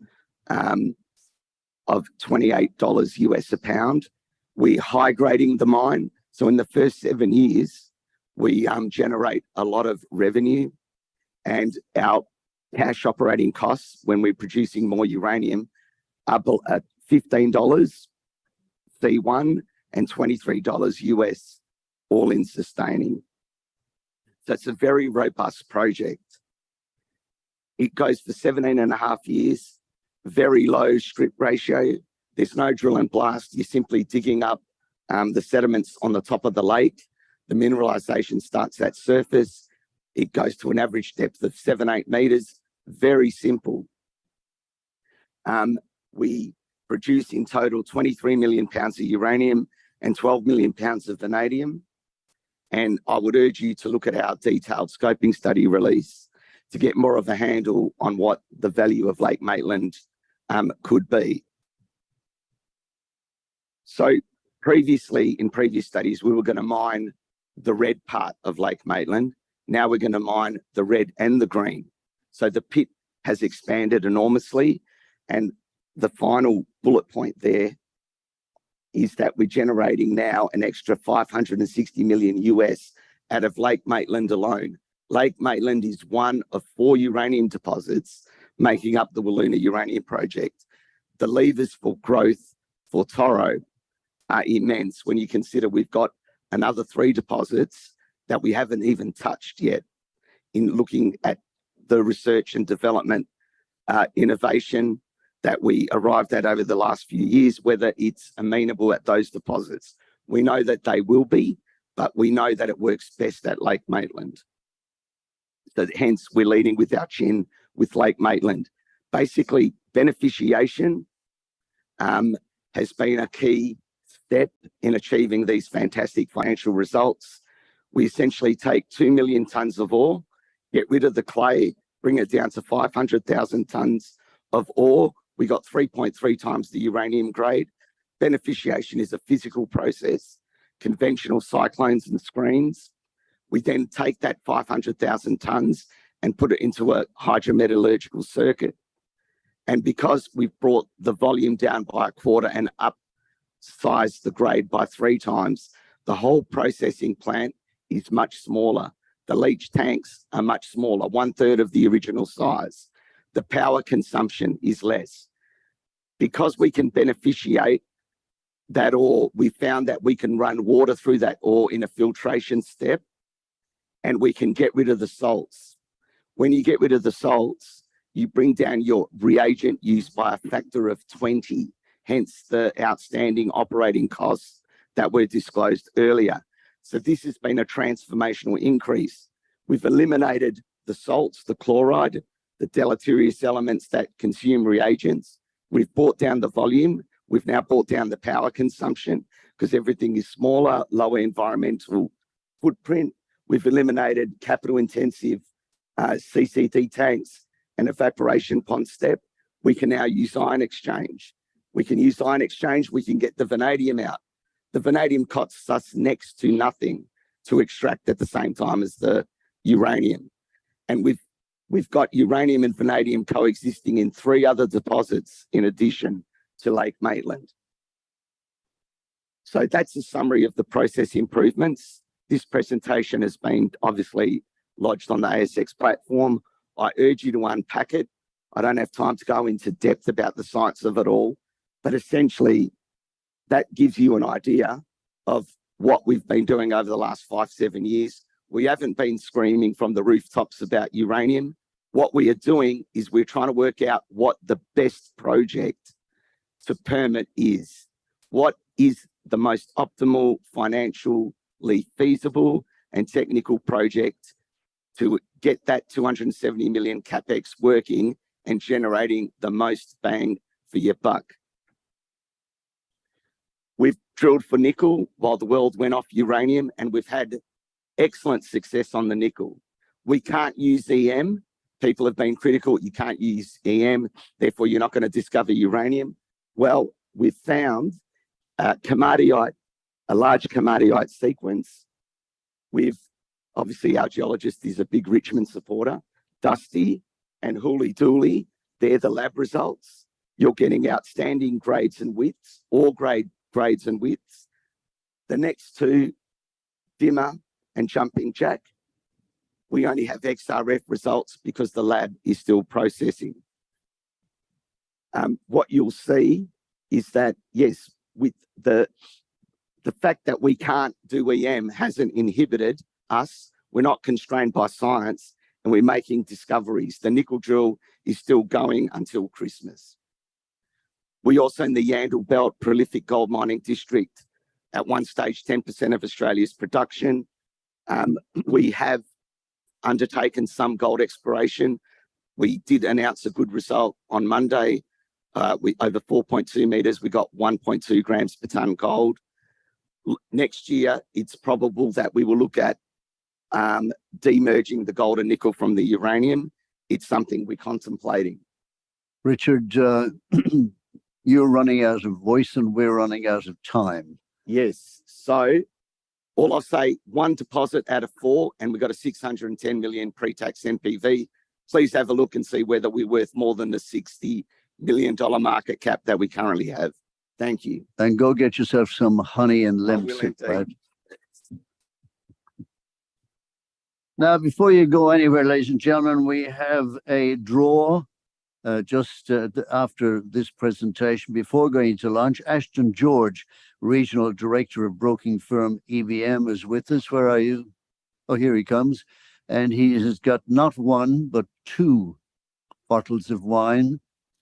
of $28 US a pound. We're high grading the mine. So in the first 7 years, we generate a lot of revenue, and our cash operating costs when we're producing more uranium are at $15 C1 and $23 US all-in sustaining. So it's a very robust project. It goes for 17.5 years, very low strip ratio. There's no drill and blast. You're simply digging up the sediments on the top of the lake. The mineralization starts at surface. It goes to an average depth of 7-8 meters. Very simple. We produce in total 23 million pounds of uranium and 12 million pounds of vanadium. And I would urge you to look at our detailed scoping study release to get more of a handle on what the value of Lake Maitland could be. So previously, in previous studies, we were going to mine the red part of Lake Maitland. Now we're going to mine the red and the green. So the pit has expanded enormously. And the final bullet point there is that we're generating now an extra 560 million US out of Lake Maitland alone. Lake Maitland is one of 4 uranium deposits making up the Wiluna Uranium Project. The levers for growth for Toro are immense when you consider we've got another 3 deposits that we haven't even touched yet in looking at the research and development innovation that we arrived at over the last few years, whether it's amenable at those deposits. We know that they will be, but we know that it works best at Lake Maitland. So hence, we're leading with our chin with Lake Maitland. Basically, beneficiation has been a key step in achieving these fantastic financial results. We essentially take 2 million tonnes of ore, get rid of the clay, bring it down to 500,000 tonnes of ore. We got 3.3 times the uranium grade. Beneficiation is a physical process, conventional cyclones and screens. We then take that 500,000 tonnes and put it into a hydrometallurgical circuit. And because we've brought the volume down by a quarter and upsized the grade by 3 times, the whole processing plant is much smaller. The leach tanks are much smaller, 1/3 of the original size. The power consumption is less. Because we can beneficiate that ore, we found that we can run water through that ore in a filtration step, and we can get rid of the salts. When you get rid of the salts, you bring down your reagent use by a factor of 20, hence the outstanding operating costs that were disclosed earlier. So this has been a transformational increase. We've eliminated the salts, the chloride, the deleterious elements that consume reagents. We've brought down the volume. We've now brought down the power consumption because everything is smaller, lower environmental footprint. We've eliminated capital-intensive CCD tanks and evaporation pond step. We can now use ion exchange. We can use ion exchange. We can get the vanadium out. The vanadium costs us next to nothing to extract at the same time as the uranium. And we've got uranium and vanadium coexisting in 3 other deposits in addition to Lake Maitland. So that's a summary of the process improvements. This presentation has been obviously lodged on the ASX platform. I urge you to unpack it. I don't have time to go into depth about the science of it all, but essentially that gives you an idea of what we've been doing over the last 5-7 years. We haven't been screaming from the rooftops about uranium. What we are doing is we're trying to work out what the best project to permit is. What is the most optimal, financially feasible and technical project to get that 270 million capex working and generating the most bang for your buck. We've drilled for nickel while the world went off uranium, and we've had excellent success on the nickel. We can't use EM. People have been critical. You can't use EM, therefore you're not going to discover uranium. Well, we've found komatiite, a large komatiite sequence. We've obviously, our geologist is a big Richmond supporter. Dusty and Hooly Dooly, they're the lab results. You're getting outstanding grades and widths, ore grades and widths. The next 2, Dimmer and Jumping Jack, we only have XRF results because the lab is still processing. What you'll see is that, yes, with the fact that we can't do EM hasn't inhibited us. We're not constrained by science, and we're making discoveries. The nickel drill is still going until Christmas. We also in the Yandal Belt prolific gold mining district, at one stage 10% of Australia's production. We have undertaken some gold exploration. We did announce a good result on Monday. We over 4.2 meters, we got 1.2 grams per tonne gold. Next year, it's probable that we will look at demerging the gold and nickel from the uranium. It's something we're contemplating. Richard, you're running out of voice and we're running out of time. Yes. So all I'll say, one deposit out of 4, and we've got a 610 million pre-tax NPV. Please have a look and see whether we're worth more than the $60 million market cap that we currently have. Thank you. And go get yourself some honey and lemon will soup, indeed. right? Now, before you go anywhere, ladies and gentlemen, we have a draw just after this presentation. Before going to lunch, Ashton George, Regional Director of broking firm AVM, is with us. Where are you? Oh, here he comes. And he has got not 1, but 2 bottles of wine.